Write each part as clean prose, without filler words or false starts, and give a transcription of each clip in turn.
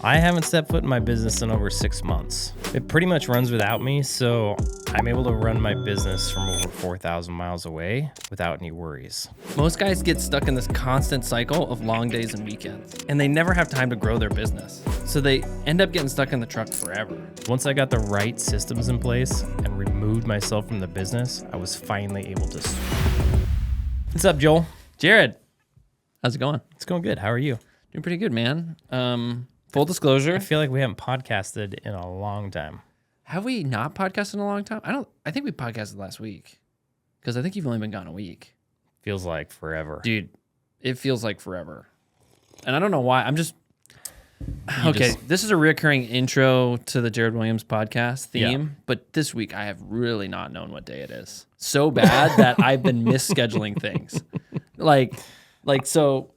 I haven't stepped foot in my business in over 6 months. It pretty much runs without me, so I'm able to run my business from over 4,000 miles away without any worries. Most guys get stuck in this constant cycle of long days and weekends, and they never have time to grow their business. So they end up getting stuck in the truck forever. Once I got the right systems in place and removed myself from the business, I was finally able to. What's up, Joel? Jared, how's it going? It's going good. How are you? Doing pretty good, man. Full disclosure. I feel like we haven't podcasted in a long time. Have we not podcasted in a long time? I think we podcasted last week because I think you've only been gone a week. Feels like forever. Dude, it feels like forever. And I don't know why. This is a reoccurring intro to the Jared Williams podcast theme, but this week I have really not known what day it is. So bad that I've been misscheduling things. So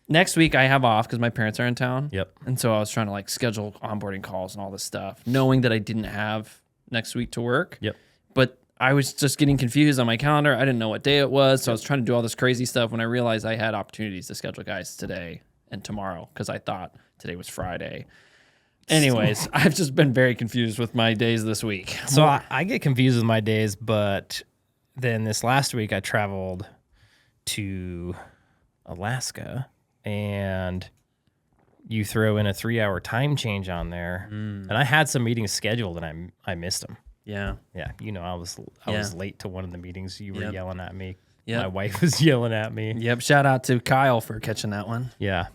next week I have off because my parents are in town. Yep. And so I was trying to schedule onboarding calls and all this stuff, knowing that I didn't have next week to work. Yep. But I was just getting confused on my calendar. I didn't know what day it was. So I was trying to do all this crazy stuff when I realized I had opportunities to schedule guys today and tomorrow because I thought today was Friday. Anyways, I've just been very confused with my days this week. So I get confused with my days, but then this last week I traveled to Alaska, and you throw in a 3-hour time change on there, and I had some meetings scheduled, and I missed them. Yeah. Yeah, I was late to one of the meetings. You were yelling at me. Yep. My wife was yelling at me. Yep. Shout out to Kyle for catching that one. Yeah.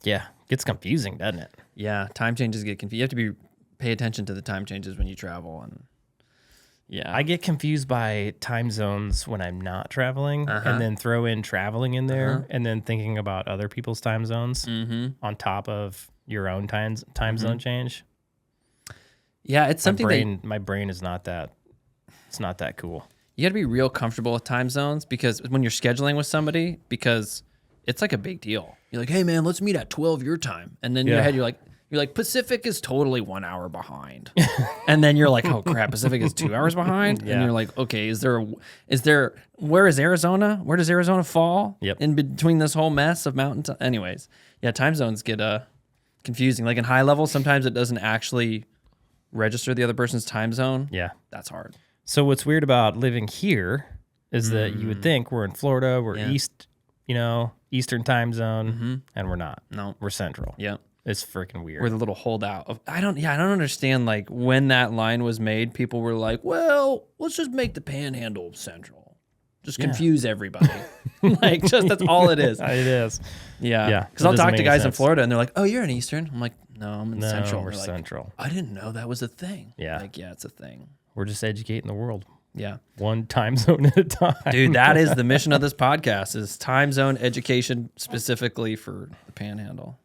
Yeah, gets confusing, doesn't it? Yeah, time changes get confused. You have to pay attention to the time changes when you travel, and I get confused by time zones when I'm not traveling, and then throw in traveling in there, and then thinking about other people's time zones on top of your own time zone change. Yeah, it's something my brain is not that. It's not that cool. You got to be real comfortable with time zones because when you're scheduling with somebody, because it's like a big deal. You're like, hey man, let's meet at 12 your time, and then in your head you're like Pacific is totally 1 hour behind, and then you're like, oh crap, Pacific is 2 hours behind, and you're like, okay, where is Arizona? Where does Arizona fall? In between this whole mess of mountains? Anyways, time zones get confusing. Like in high level, sometimes it doesn't actually register the other person's time zone. Yeah, that's hard. So what's weird about living here is that you would think we're in Florida, we're Eastern time zone, and we're not. No, we're Central. Yeah. It's freaking weird. We're the little holdout of I don't understand when that line was made, people were like, well, let's just make the Panhandle Central. Just confuse everybody. That's all it is. It is. Yeah. Because I'll talk to guys in Florida and they're like, oh, you're in Eastern. I'm like, no, I'm in Central. We're Central. I didn't know that was a thing. Yeah. It's a thing. We're just educating the world. Yeah. One time zone at a time. Dude, that is the mission of this podcast is time zone education specifically for the Panhandle.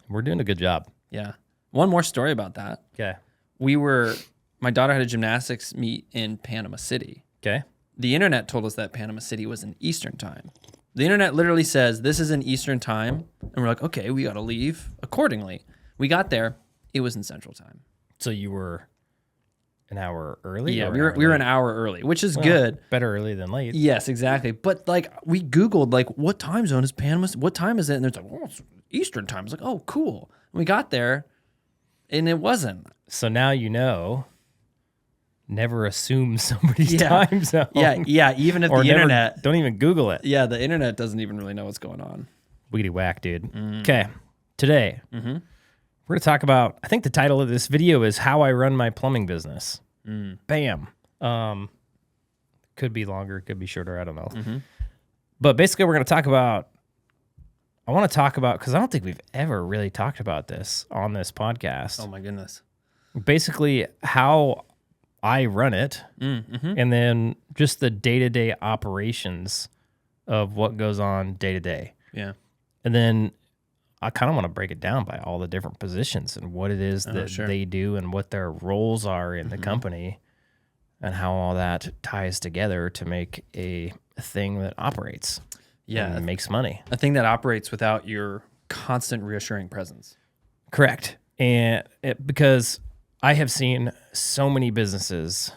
We're doing a good job. Yeah. One more story about that. Okay. My daughter had a gymnastics meet in Panama City. Okay. The internet told us that Panama City was in Eastern time. The internet literally says this is in Eastern time. And we're like, okay, we got to leave accordingly. We got there. It was in Central time. So you were an hour early? Yeah, we were an hour early, which is good. Better early than late. Yes, exactly. But we Googled what time zone is Panama? What time is it? And there's it's Eastern time. I was like, oh, cool. And we got there, and it wasn't. So now never assume somebody's time zone. Yeah. Even if the internet, don't even Google it. Yeah, the internet doesn't even really know what's going on. Wiggity whack, dude. Okay, today we're gonna talk about. I think the title of this video is "How I Run My Plumbing Business." Bam. Could be longer, could be shorter. I don't know. But basically, we're gonna talk about. I want to talk about because I don't think we've ever really talked about this on this podcast. Oh my goodness. Basically, how I run it, and then just the day-to-day operations of what goes on day-to-day. Yeah. And then I kind of want to break it down by all the different positions and what it is that they do and what their roles are in the company and how all that ties together to make a thing that operates. Yeah. And makes money. A thing that operates without your constant reassuring presence. Correct. And because I have seen so many businesses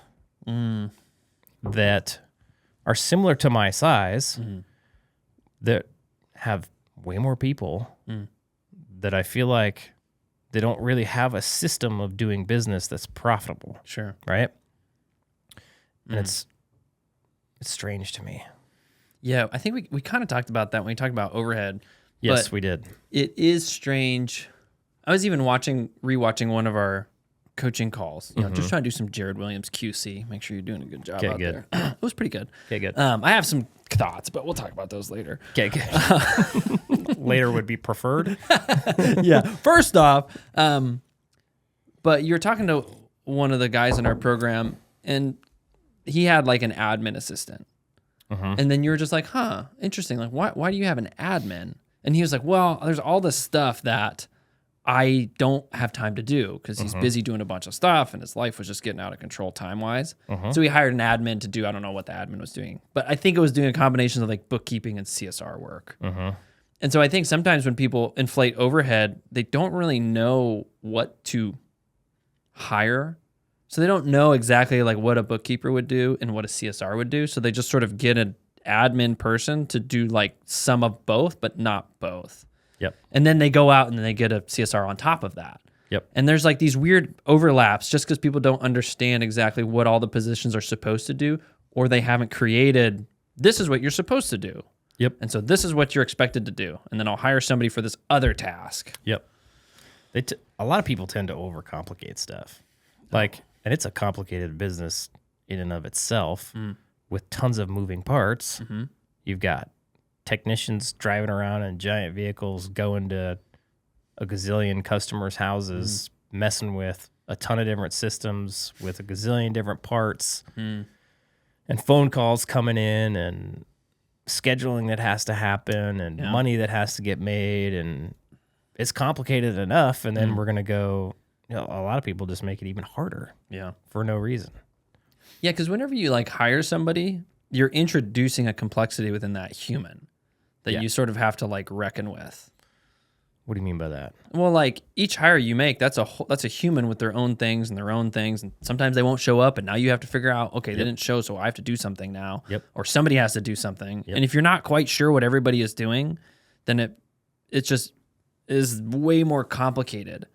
that are similar to my size that have way more people that I feel like they don't really have a system of doing business that's profitable. Sure. Right? And it's strange to me. Yeah, I think we kind of talked about that when we talked about overhead. Yes, we did. It is strange. I was even rewatching one of our coaching calls, just trying to do some Jared Williams QC. Make sure you're doing a good job out there. It was pretty good. Okay, good. I have some thoughts, but we'll talk about those later. Okay, good. Later would be preferred. Yeah. First off, but you're talking to one of the guys in our program, and he had like an admin assistant. And then you were just like, huh, interesting. Like, why do you have an admin? And he was like, well, there's all this stuff that I don't have time to do because he's busy doing a bunch of stuff and his life was just getting out of control time-wise. So he hired an admin to do, I don't know what the admin was doing, but I think it was doing a combination of like bookkeeping and CSR work. And so I think sometimes when people inflate overhead, they don't really know what to hire. So they don't know exactly like what a bookkeeper would do and what a CSR would do. So they just sort of get an admin person to do like some of both, but not both. Yep. And then they go out and then they get a CSR on top of that. Yep. And there's like these weird overlaps just because people don't understand exactly what all the positions are supposed to do, or they haven't created, this is what you're supposed to do. Yep. And so this is what you're expected to do. And then I'll hire somebody for this other task. Yep. A lot of people tend to overcomplicate stuff. Like, and it's a complicated business in and of itself with tons of moving parts. You've got technicians driving around in giant vehicles, going to a gazillion customers' houses, messing with a ton of different systems with a gazillion different parts, and phone calls coming in, and scheduling that has to happen, and money that has to get made, and it's complicated enough. And then we're going to go, a lot of people just make it even harder. Yeah. For no reason. Yeah, because whenever you like hire somebody, you're introducing a complexity within that human that you sort of have to like reckon with. What do you mean by that? Well, like each hire you make, that's a human with their own things, and sometimes they won't show up, and now you have to figure out, okay, they didn't show, so I have to do something now. Or somebody has to do something. And if you're not quite sure what everybody is doing, then it just is way more complicated.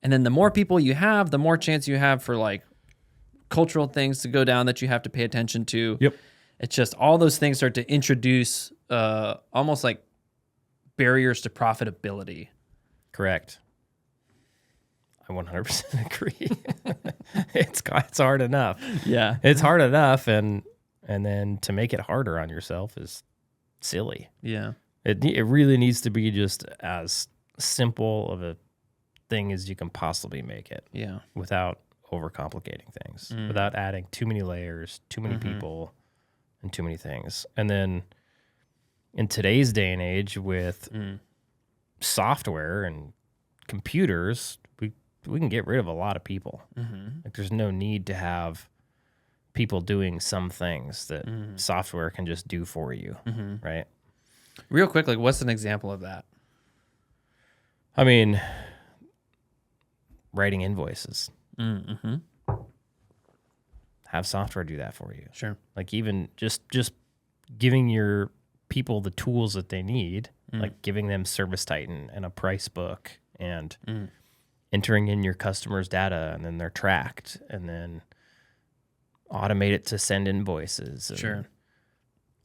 And then the more people you have, the more chance you have for like cultural things to go down that you have to pay attention to. It's just all those things start to introduce almost like barriers to profitability. Correct. I 100% agree. It's hard enough. Yeah. It's hard enough, and then to make it harder on yourself is silly. Yeah. It really needs to be just as simple of a thing as you can possibly make it. Yeah. Without overcomplicating things, without adding too many layers, too many people, and too many things. And then in today's day and age with software and computers, we can get rid of a lot of people. Like there's no need to have people doing some things that software can just do for you, right? Real quick, like what's an example of that? I mean, writing invoices. Have software do that for you. Sure. Like even just giving your people the tools that they need, like giving them Service Titan and a price book and entering in your customers' data, and then they're tracked, and then automate it to send invoices. And sure.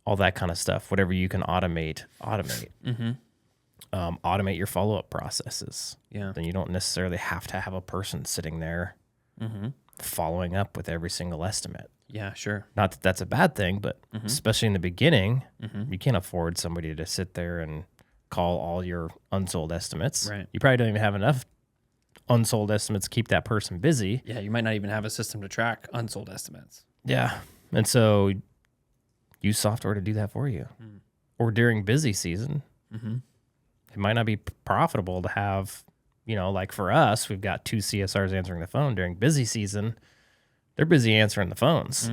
All that kind of stuff. Whatever you can automate. Automate your follow-up processes. Yeah. Then you don't necessarily have to have a person sitting there following up with every single estimate. Yeah, sure. Not that that's a bad thing, but especially in the beginning, you can't afford somebody to sit there and call all your unsold estimates. Right. You probably don't even have enough unsold estimates to keep that person busy. Yeah, you might not even have a system to track unsold estimates. Yeah. And so use software to do that for you. Or during busy season, it might not be profitable to have, like for us, we've got 2 CSRs answering the phone during busy season. They're busy answering the phones.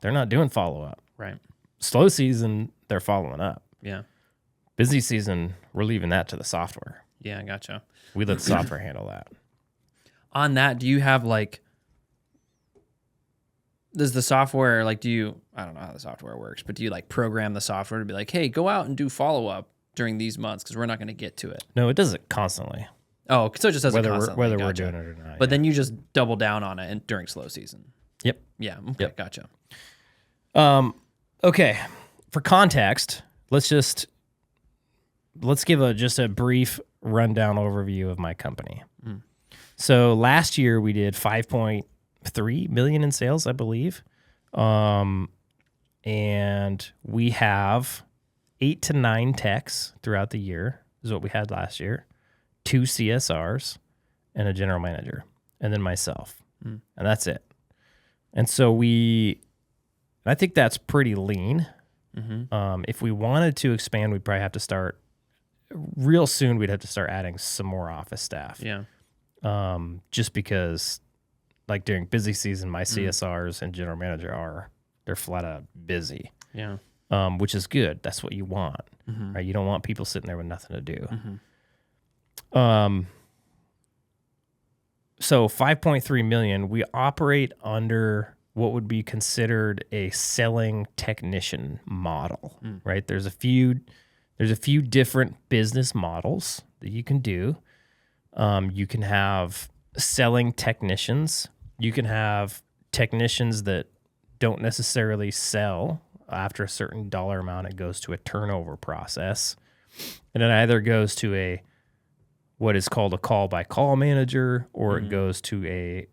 They're not doing follow-up. Right. Slow season, they're following up. Yeah. Busy season, we're leaving that to the software. Yeah, I gotcha. We let the software handle that. On that, do you have does the software, I don't know how the software works, but do you program the software to be like, hey, go out and do follow-up during these months because we're not going to get to it. No, it does it constantly. Oh, so it just does it Whether constantly. we're doing it or not. But then you just double down on it during slow season. Yep. Yeah. Okay. Yep. Gotcha. Okay. For context, let's give just a brief rundown overview of my company. So last year we did 5.3 million in sales, I believe. And we have 8 to 9 techs throughout the year is what we had last year. 2 CSRs and a general manager, and then myself. And that's it. And so I think that's pretty lean. If we wanted to expand, we'd probably have to start real soon. We'd have to start adding some more office staff. Yeah. Just because like during busy season, my CSRs and general manager they're flat out busy. Yeah. Which is good. That's what you want, right? You don't want people sitting there with nothing to do. So 5.3 million, we operate under what would be considered a selling technician model, right? There's a few different business models that you can do. You can have selling technicians. You can have technicians that don't necessarily sell. After a certain dollar amount, it goes to a turnover process. And it either goes to what is called a call-by-call manager, or it goes to a,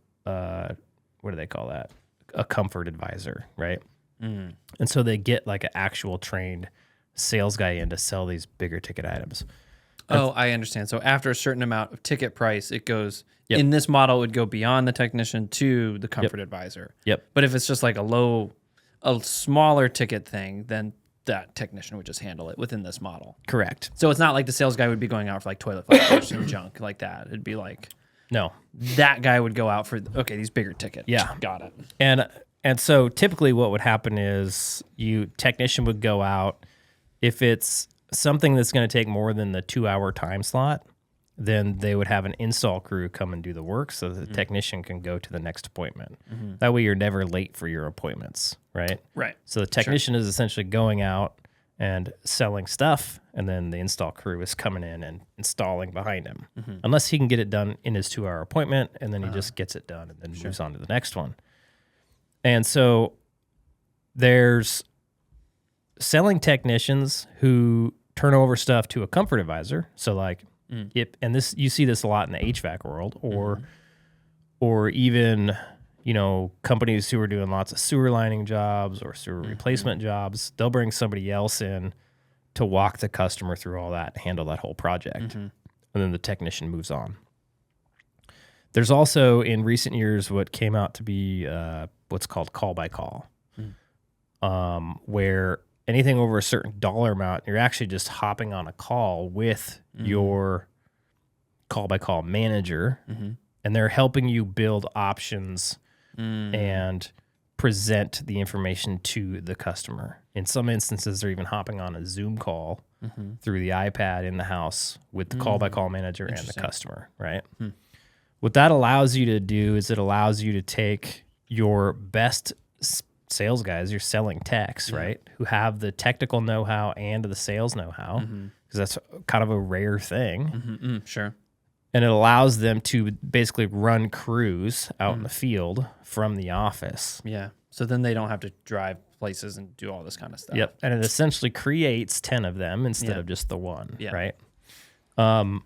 what do they call that? A comfort advisor, right? And so they get like an actual trained sales guy in to sell these bigger ticket items. Oh, I understand. So after a certain amount of ticket price, it goes, in this model, it would go beyond the technician to the comfort advisor. Yep. But if it's just like a smaller ticket thing, then that technician would just handle it within this model. Correct. So it's not like the sales guy would be going out for like toilet flushers and junk like that. It'd be like, no, that guy would go out for, okay, these bigger tickets. Yeah. Got it. And so typically what would happen is technician would go out. If it's something that's going to take more than the 2-hour time slot, then they would have an install crew come and do the work so that the technician can go to the next appointment. That way you're never late for your appointments, right? Right. So the technician is essentially going out and selling stuff, and then the install crew is coming in and installing behind him. Unless he can get it done in his 2-hour appointment, and then he just gets it done and then moves on to the next one. And so there's selling technicians who turn over stuff to a comfort advisor. So like, and this, you see this a lot in the HVAC world, or even, companies who are doing lots of sewer lining jobs or sewer replacement jobs. They'll bring somebody else in to walk the customer through all that, handle that whole project. And then the technician moves on. There's also in recent years what came out to be what's called call by call, where anything over a certain dollar amount, you're actually just hopping on a call with your call-by-call manager, and they're helping you build options and present the information to the customer. In some instances, they're even hopping on a Zoom call through the iPad in the house with the call-by-call manager and the customer, right? What that allows you to do is it allows you to take your best sales guys, your selling techs, right, who have the technical know-how and the sales know-how, because that's kind of a rare thing. Sure. And it allows them to basically run crews out in the field from the office. Yeah. So then they don't have to drive places and do all this kind of stuff. Yep. And it essentially creates 10 of them instead of just the one, right? And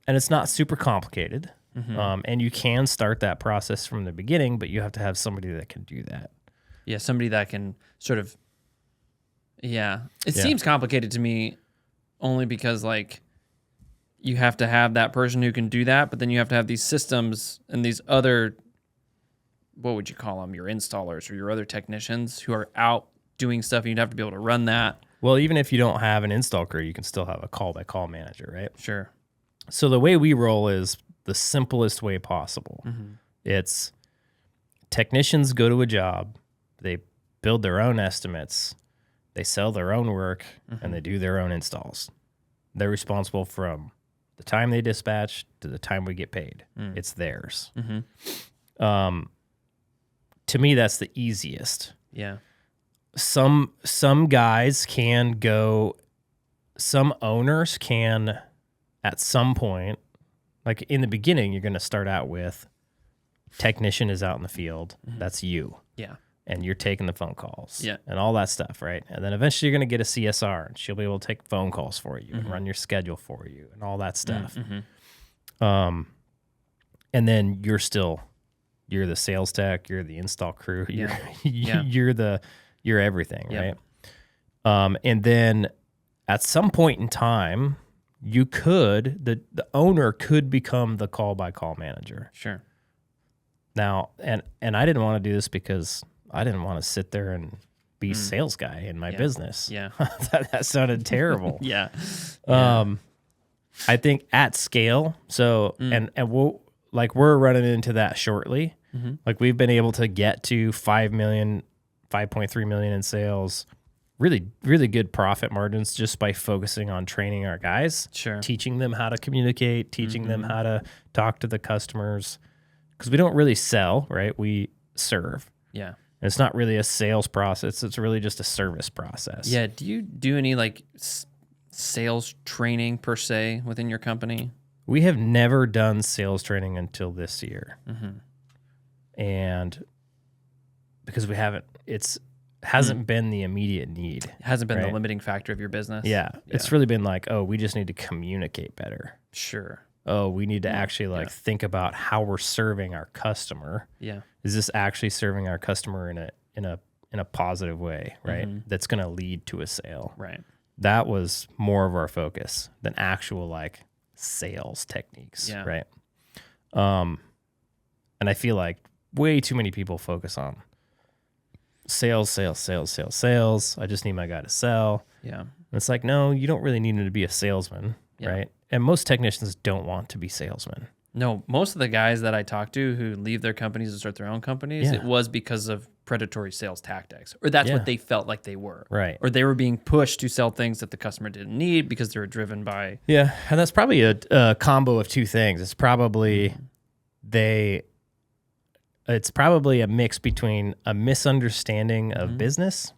it's not super complicated. And you can start that process from the beginning, but you have to have somebody that can do that. Yeah, somebody that can sort of, it seems complicated to me only because, like, you have to have that person who can do that, but then you have to have these systems and these other, what would you call them, your installers or your other technicians who are out doing stuff, and you'd have to be able to run that. Well, even if you don't have an install crew, you can still have a call-by-call manager, right? Sure. So the way we roll is the simplest way possible. It's technicians go to a job, they build their own estimates, they sell their own work, and they do their own installs. They're responsible from the time they dispatch to the time we get paid. It's theirs. To me, that's the easiest. Yeah. Some guys can go some owners can, at some point, like in the beginning, you're going to start out with technician is out in the field. That's you. Yeah. And you're taking the phone calls. Yeah. And all that stuff, right? And then eventually you're going to get a CSR, and she'll be able to take phone calls for you and run your schedule for you and all that stuff. And then you're the sales tech, you're the install crew, you're everything, right? And then at some point in time, the owner could become the call-by-call manager. Sure. Now, and I didn't want to do this because I didn't want to sit there and be sales guy in my business. Yeah. that sounded terrible. Yeah. I think at scale, so and we're running into that shortly. Like we've been able to get to 5 million, 5.3 million in sales, really, really good profit margins just by focusing on training our guys, teaching them how to communicate, teaching them how to talk to the customers. Because we don't really sell, right? We serve. Yeah. And it's not really a sales process. It's really just a service process. Yeah. Do you do any like sales training per se within your company? We have never done sales training until this year. And because we haven't, hasn't been the immediate need. It hasn't been the limiting factor of your business. Yeah. It's really been like, oh, we just need to communicate better. Sure. Oh, we need to actually think about how we're serving our customer. Yeah. Is this actually serving our customer in a positive way, right? That's going to lead to a sale. Right. That was more of our focus than actual like sales techniques, right? And I feel like way too many people focus on sales. I just need my guy to sell. Yeah. And it's like, no, you don't really need him to be a salesman, right? And most technicians don't want to be salesmen. No, most of the guys that I talk to who leave their companies and start their own companies, it was because of predatory sales tactics, or that's what they felt like they were. Right. Or they were being pushed to sell things that the customer didn't need because they were driven by. Yeah. And that's probably a combo of two things. It's probably it's probably a mix between a misunderstanding of business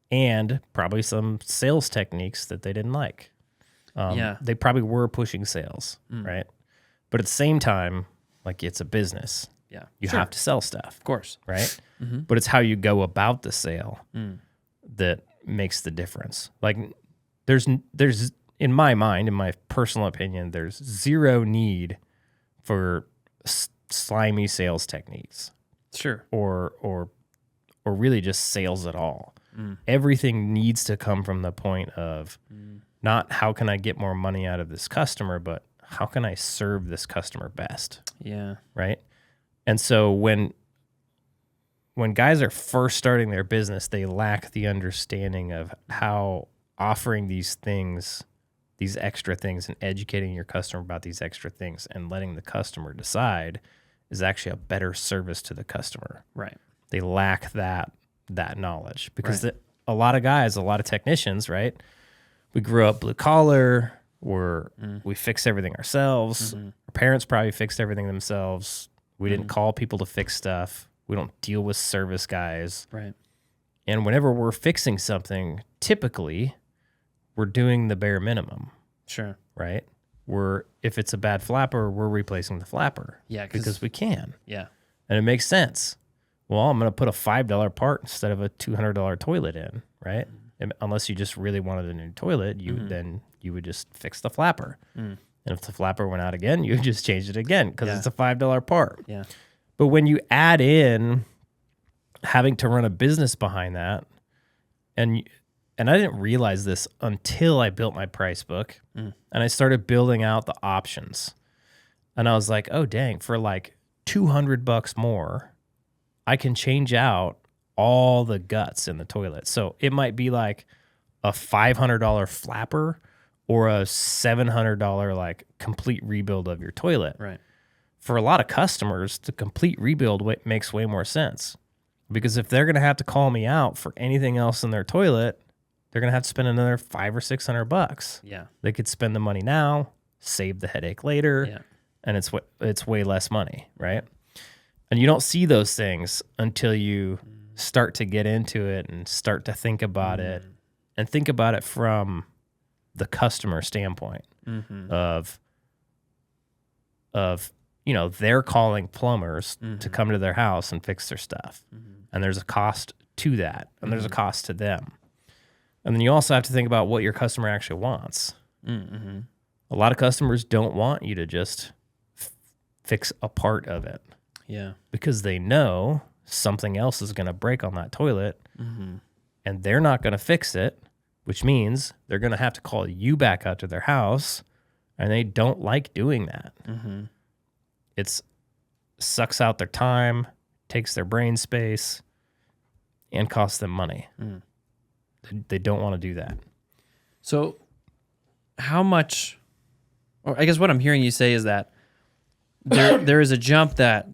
and probably some sales techniques that they didn't like. They probably were pushing sales, right? But at the same time, like it's a business. Yeah. You have to sell stuff. Of course. Right? But it's how you go about the sale that makes the difference. Like there's in my mind, in my personal opinion, there's zero need for slimy sales techniques. Sure. Or really just sales at all. Everything needs to come from the point of not how can I get more money out of this customer, but how can I serve this customer best? Yeah. Right? And so when guys are first starting their business, they lack the understanding of how offering these things, these extra things, and educating your customer about these extra things and letting the customer decide is actually a better service to the customer. Right. They lack that knowledge because a lot of guys, a lot of technicians, right? We grew up blue collar, we fix everything ourselves. Our parents probably fixed everything themselves. We didn't call people to fix stuff. We don't deal with service guys. Right. And whenever we're fixing something, typically we're doing the bare minimum. Sure. Right? If it's a bad flapper, we're replacing the flapper. Yeah. Because we can. Yeah. And it makes sense. Well, I'm going to put a $5 part instead of a $200 toilet in, right? Unless you just really wanted a new toilet, then you would just fix the flapper. And if the flapper went out again, you would just change it again because it's a $5 part. Yeah. But when you add in having to run a business behind that, and I didn't realize this until I built my price book and I started building out the options. And I was like, oh, dang, for like $200 more, I can change out all the guts in the toilet. So it might be like a $500 flapper or a $700 like complete rebuild of your toilet. Right. For a lot of customers, the complete rebuild makes way more sense because if they're going to have to call me out for anything else in their toilet, they're going to have to spend another $500 or $600. Yeah. They could spend the money now, save the headache later, and it's way less money, right? And you don't see those things until you start to get into it and start to think about it, and think about it from the customer standpoint of they're calling plumbers to come to their house and fix their stuff. And there's a cost to that, and there's a cost to them. And then you also have to think about what your customer actually wants. A lot of customers don't want you to just fix a part of it. Yeah. Because they know something else is going to break on that toilet, and they're not going to fix it, which means they're going to have to call you back out to their house, and they don't like doing that. It sucks out their time, takes their brain space, and costs them money. They don't want to do that. So how much, or I guess what I'm hearing you say is that there is a jump that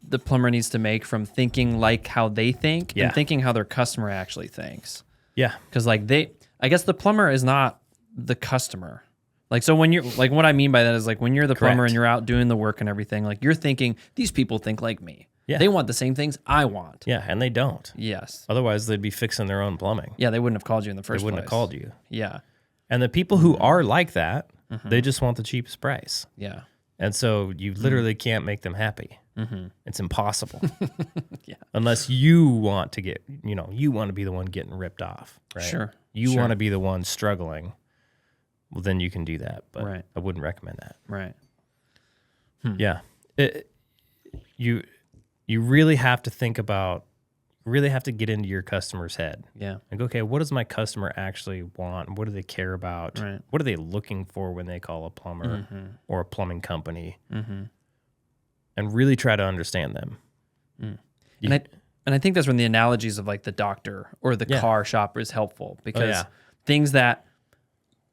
the plumber needs to make from thinking like how they think and thinking how their customer actually thinks. Yeah. Because I guess the plumber is not the customer. Like, so when you're, like, what I mean by that is, like, when you're the plumber and you're out doing the work and everything, like, you're thinking, these people think like me. Yeah. They want the same things I want. Yeah, and they don't. Yes. Otherwise, they'd be fixing their own plumbing. Yeah, they wouldn't have called you in the first place. They wouldn't have called you. Yeah. And the people who are like that, they just want the cheapest price. Yeah. And so you literally can't make them happy. It's impossible. Unless you want to get, you want to be the one getting ripped off, right? Sure. You want to be the one struggling. Well, then you can do that, but I wouldn't recommend that. Right. Yeah. You really have to think about, really have to get into your customer's head. Yeah. Like, okay, what does my customer actually want? What do they care about? Right. What are they looking for when they call a plumber or a plumbing company? And really try to understand them. And I think that's when the analogies of, like, the doctor or the car shop is helpful, because things that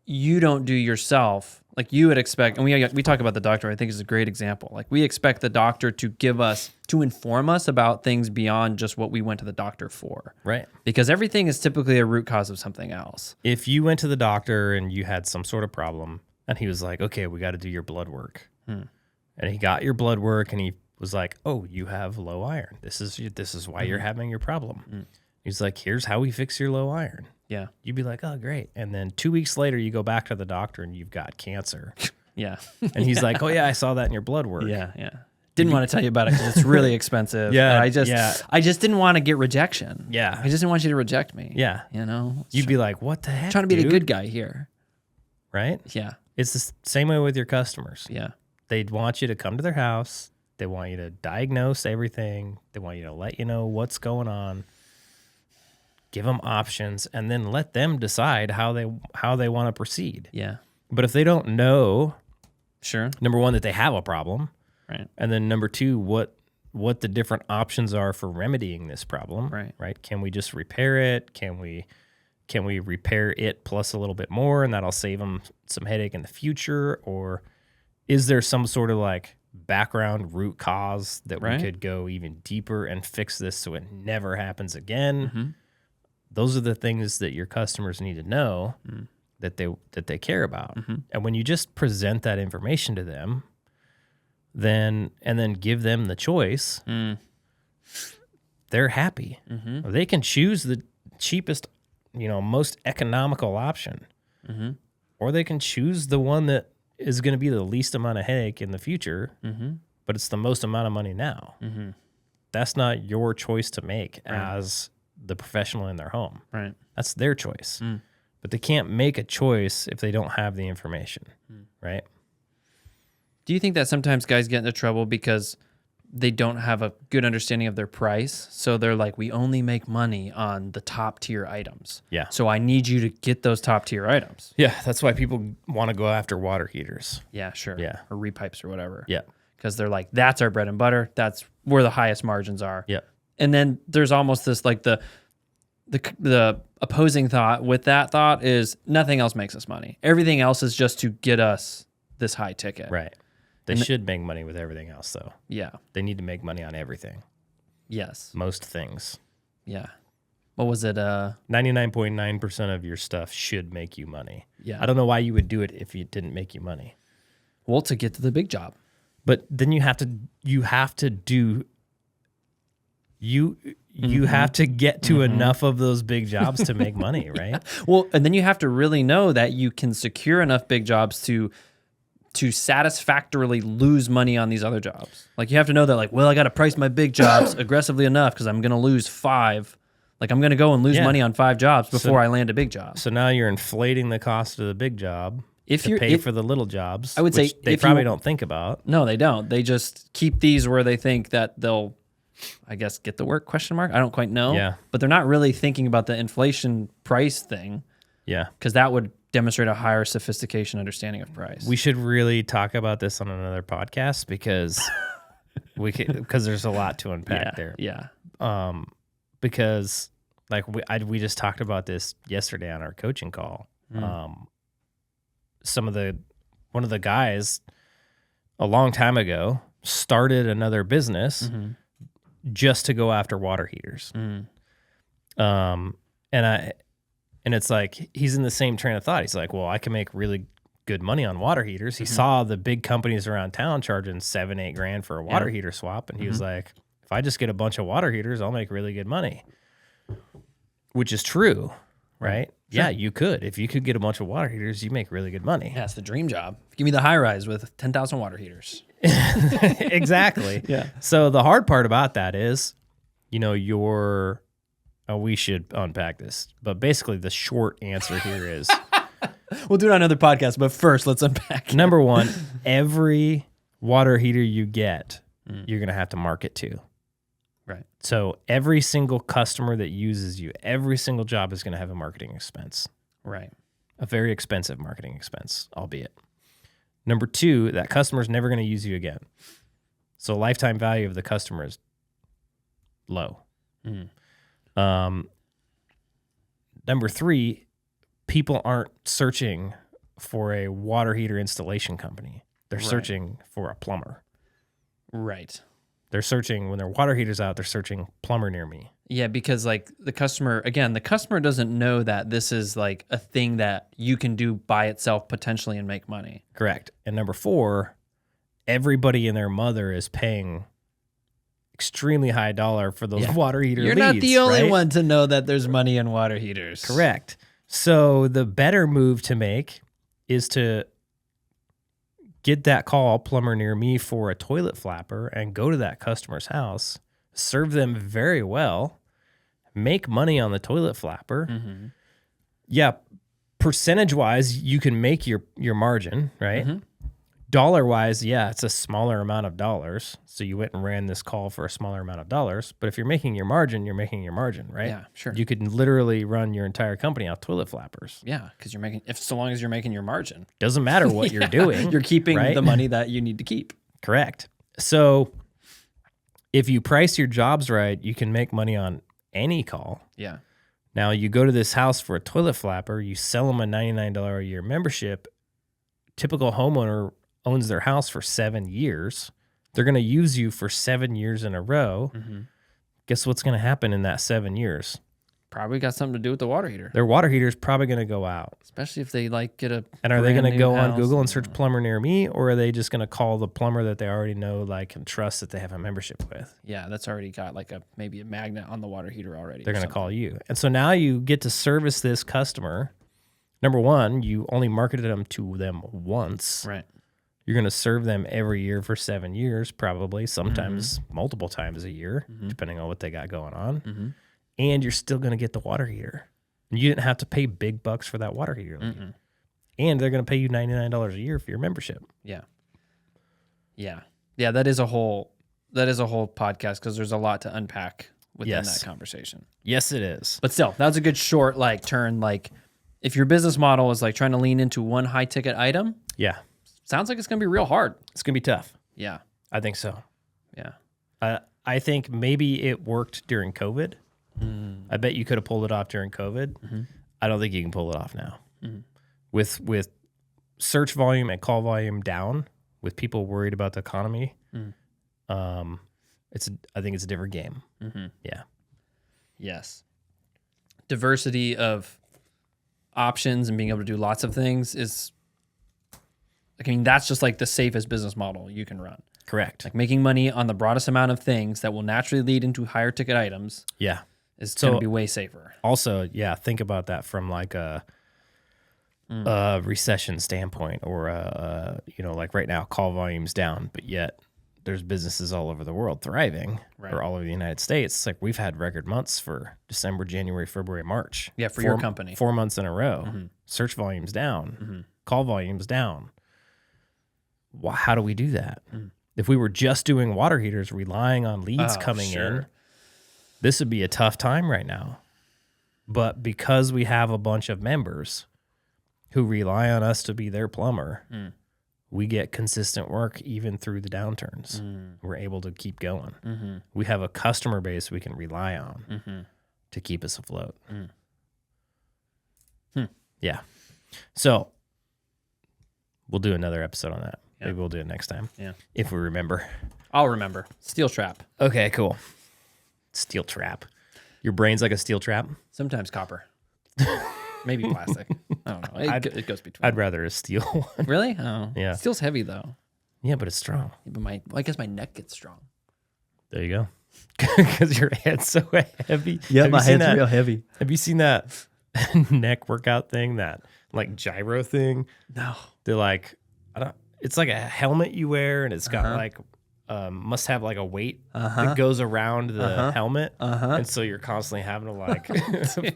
you don't do yourself, like you would expect, and we talk about the doctor, I think is a great example. Like, we expect the doctor to inform us about things beyond just what we went to the doctor for. Right. Because everything is typically a root cause of something else. If you went to the doctor and you had some sort of problem, and he was like, okay, we got to do your blood work. And he got your blood work, and he was like, oh, you have low iron. This is why you're having your problem. He's like, here's how we fix your low iron. Yeah. You'd be like, oh, great. And then 2 weeks later, you go back to the doctor and you've got cancer. Yeah. And he's like, oh, yeah, I saw that in your blood work. Yeah, yeah. Didn't want to tell you about it because it's really expensive. I just didn't want to get rejection. Yeah. I just didn't want you to reject me. Yeah. You'd be like, what the heck, trying to be the good guy here. Right? Yeah. It's the same way with your customers. Yeah. They'd want you to come to their house. They want you to diagnose everything. They want you to let you know what's going on. Give them options, and then let them decide how they want to proceed. Yeah. But if they don't know, number one, that they have a problem, right, and then number two, what the different options are for remedying this problem, right? Can we just repair it? Can we repair it plus a little bit more, and that'll save them some headache in the future? Or is there some sort of like background root cause that we could go even deeper and fix this so it never happens again? Those are the things that your customers need to know that they care about. And when you just present that information to them, then give them the choice, they're happy. They can choose the cheapest, most economical option, or they can choose the one that is going to be the least amount of headache in the future, but it's the most amount of money now. That's not your choice to make as the professional in their home. Right. That's their choice. But they can't make a choice if they don't have the information, right? Do you think that sometimes guys get into trouble because they don't have a good understanding of their price? So they're like, we only make money on the top tier items. Yeah. So I need you to get those top tier items. Yeah, that's why people want to go after water heaters. Yeah, sure. Yeah. Or repipes or whatever. Yeah. Because they're like, that's our bread and butter. That's where the highest margins are. Yeah. And then there's almost this, like, the opposing thought with that thought is nothing else makes us money. Everything else is just to get us this high ticket. Right. They should make money with everything else, though. Yeah. They need to make money on everything. Yes. Most things. Yeah. What was it? 99.9% of your stuff should make you money. Yeah. I don't know why you would do it if it didn't make you money. Well, to get to the big job. But then you have to do you have to get to enough of those big jobs to make money, right? Well, and then you have to really know that you can secure enough big jobs to satisfactorily lose money on these other jobs. Like you have to know that like, well, I got to price my big jobs aggressively enough because I'm going to lose 5. Like I'm going to go and lose money on 5 jobs before I land a big job. So now you're inflating the cost of the big job to pay for the little jobs. I would say they probably don't think about. No, they don't. They just keep these where they think that they'll, I guess, get the work, ? I don't quite know. Yeah. But they're not really thinking about the inflation price thing. Yeah. Because that would demonstrate a higher sophistication understanding of price. We should really talk about this on another podcast because because there's a lot to unpack there. Yeah. Because like we just talked about this yesterday on our coaching call. One of the guys a long time ago started another business just to go after water heaters. And it's like he's in the same train of thought. He's like, well, I can make really good money on water heaters. He saw the big companies around town charging $7-8 grand for a water heater swap, and he was like, if I just get a bunch of water heaters, I'll make really good money. Which is true, right? Sure. Yeah, you could. If you could get a bunch of water heaters, you make really good money. Yeah, it's the dream job. Give me the high rise with 10,000 water heaters. Exactly. Yeah. So the hard part about that is, we should unpack this, but basically the short answer here is we'll do it on another podcast, but first let's unpack. Number one, every water heater you get, you're going to have to market to. Right. So every single customer that uses you, every single job is going to have a marketing expense. Right. A very expensive marketing expense, albeit. Number two, that customer is never going to use you again. So lifetime value of the customer is low. Number three, people aren't searching for a water heater installation company. They're searching for a plumber. Right. They're searching, when their water heater's out, they're searching plumber near me. Yeah, because like the customer doesn't know that this is like a thing that you can do by itself potentially and make money. Correct. And number four, everybody and their mother is paying extremely high dollar for those water heater You're leads. You're not the only right? one to know that there's money in water heaters. Correct. So the better move to make is to get that call, plumber near me, for a toilet flapper and go to that customer's house, serve them very well, make money on the toilet flapper. Yeah, percentage-wise, you can make your margin, right? Dollar-wise, yeah, it's a smaller amount of dollars. So you went and ran this call for a smaller amount of dollars. But if you're making your margin, you're making your margin, right? Yeah, sure. You could literally run your entire company off toilet flappers. Yeah, because so long as you're making your margin. Doesn't matter what you're doing. You're keeping the money that you need to keep. Correct. So if you price your jobs right, you can make money on any call. Yeah. Now you go to this house for a toilet flapper, you sell them a $99 a year membership. Typical homeowner owns their house for 7 years. They're going to use you for 7 years in a row. Guess what's going to happen in that 7 years? Probably got something to do with the water heater. Their water heater is probably going to go out. Especially if they get a And are they going to go on Google and search plumber near me, or are they just going to call the plumber that they already know, like, and trust that they have a membership with? Yeah, that's already got like maybe a magnet on the water heater already. They're going to call you. And so now you get to service this customer. Number one, you only marketed them to them once. Right. You're going to serve them every year for 7 years, probably, sometimes multiple times a year, depending on what they got going on. And you're still going to get the water heater. And you didn't have to pay big bucks for that water heater. And they're going to pay you $99 a year for your membership. Yeah. Yeah. Yeah, that is a whole podcast because there's a lot to unpack within that conversation. Yes, it is. But still, that was a good short turn. If your business model is trying to lean into one high ticket item, sounds like it's going to be real hard. It's going to be tough. Yeah. I think so. Yeah. I think maybe it worked during COVID. I bet you could have pulled it off during COVID. I don't think you can pull it off now. With search volume and call volume down, with people worried about the economy, I think it's a different game. Yeah. Yes. Diversity of options and being able to do lots of things is Like, I mean, that's just like the safest business model you can run. Correct. Like making money on the broadest amount of things that will naturally lead into higher ticket items. Yeah. Is going to be way safer. Also, yeah, think about that from like a recession standpoint, or like right now, call volume's down, but yet there's businesses all over the world thriving, or all over the United States. It's like we've had record months for December, January, February, March. Yeah, for your company. 4 months in a row. Search volume's down. Call volume's down. How do we do that? If we were just doing water heaters, relying on leads coming in, this would be a tough time right now. But because we have a bunch of members who rely on us to be their plumber, we get consistent work even through the downturns. We're able to keep going. We have a customer base we can rely on to keep us afloat. Yeah. So we'll do another episode on that. Yeah. Maybe we'll do it next time. Yeah. If we remember. I'll remember. Steel trap. Okay, cool. Steel trap. Your brain's like a steel trap? Sometimes copper. Maybe plastic. I don't know. It goes between. I'd rather a steel one. Really? Oh. Yeah. Steel's heavy though. Yeah, but it's strong. Yeah, but I guess my neck gets strong. There you go. Because your head's so heavy. Yeah, my head's real heavy. Have you seen that neck workout thing, that like gyro thing? No. They're like, it's like a helmet you wear, and it's got like, must have like a weight that goes around the helmet. And so you're constantly having to like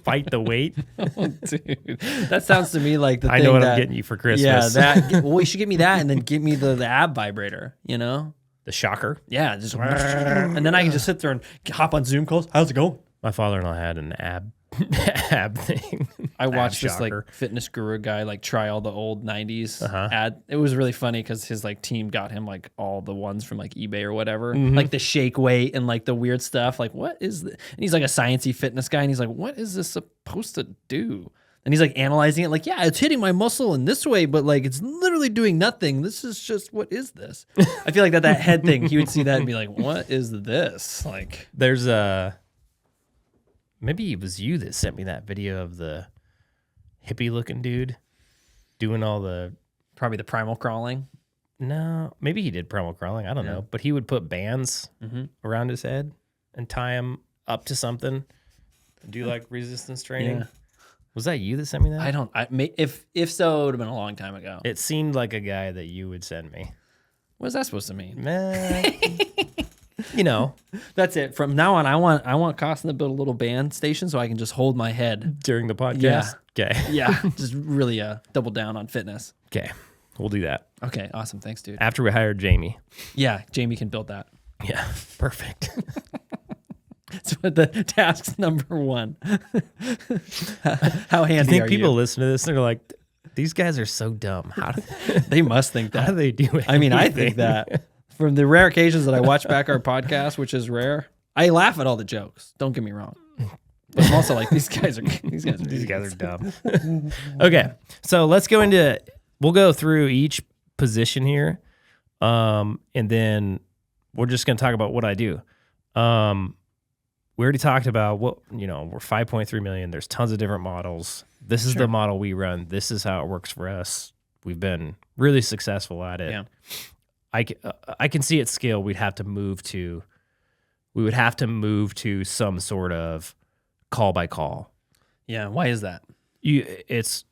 fight the weight. Oh, dude. That sounds to me like the thing I know what I'm getting you for Christmas. Yeah, well, you should get me that, and then give me the ab vibrator, The shocker. Yeah, just and then I can just sit there and hop on Zoom calls. How's it going? My father-in-law had an ab thing. I watched this like fitness guru guy like try all the old 90s ad. It was really funny because his like team got him like all the ones from like eBay or whatever, like the shake weight and like the weird stuff. Like, what is this? And he's like a sciencey fitness guy, and he's like, what is this supposed to do? And he's like analyzing it, like, yeah, it's hitting my muscle in this way, but like it's literally doing nothing. This is just, what is this? I feel like that head thing, he would see that and be like, what is this? Like, there's maybe it was you that sent me that video of the hippie looking dude doing all probably the primal crawling. No, maybe he did primal crawling. I don't know. But he would put bands around his head and tie him up to something and do like resistance training. Yeah. Was that you that sent me that? If so, it would have been a long time ago. It seemed like a guy that you would send me. What is that supposed to mean? That's it. From now on, I want Costin to build a little band station so I can just hold my head during the podcast. Yeah. Okay. Yeah. Just really double down on fitness. Okay. We'll do that. Okay. Awesome. Thanks, dude. After we hire Jamie. Yeah. Jamie can build that. Yeah. Perfect. So the task's number one. How handy are you? I think people listen to this and they're like, these guys are so dumb. They must think that. How do they do it? I mean, I think that. From the rare occasions that I watch back our podcast, which is rare, I laugh at all the jokes. Don't get me wrong. But I'm also like, these guys are dumb. Okay. So we'll go through each position here. And then we're just going to talk about what I do. We already talked about we're 5.3 million. There's tons of different models. This is the model we run. This is how it works for us. We've been really successful at it. Yeah. I can see at scale we would have to move to some sort of call by call. Yeah, why is that? It's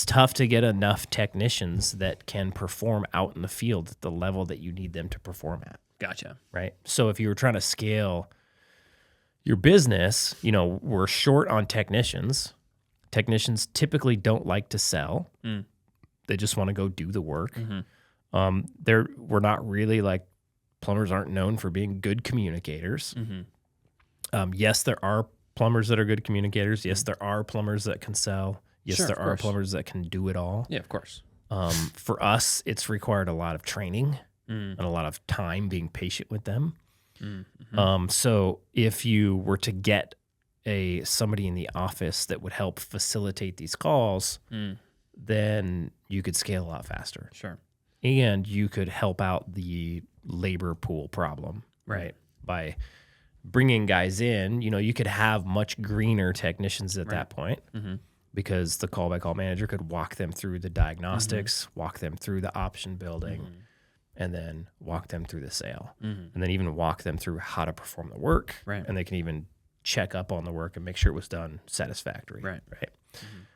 tough to get enough technicians that can perform out in the field at the level that you need them to perform at. Gotcha. Right? So if you were trying to scale your business, we're short on technicians. Technicians typically don't like to sell. They just want to go do the work. We're not really like, plumbers aren't known for being good communicators. Yes, there are plumbers that are good communicators. Yes, there are plumbers that can sell. Yes, there are plumbers that can do it all. Yeah, of course. For us, it's required a lot of training and a lot of time being patient with them. So if you were to get somebody in the office that would help facilitate these calls, then you could scale a lot faster. Sure. And you could help out the labor pool problem, right? By bringing guys in, you could have much greener technicians at that point. because the call-by-call manager could walk them through the diagnostics, walk them through the option building, and then walk them through the sale, and then even walk them through how to perform the work. Right. And they can even check up on the work and make sure it was done satisfactory. Right.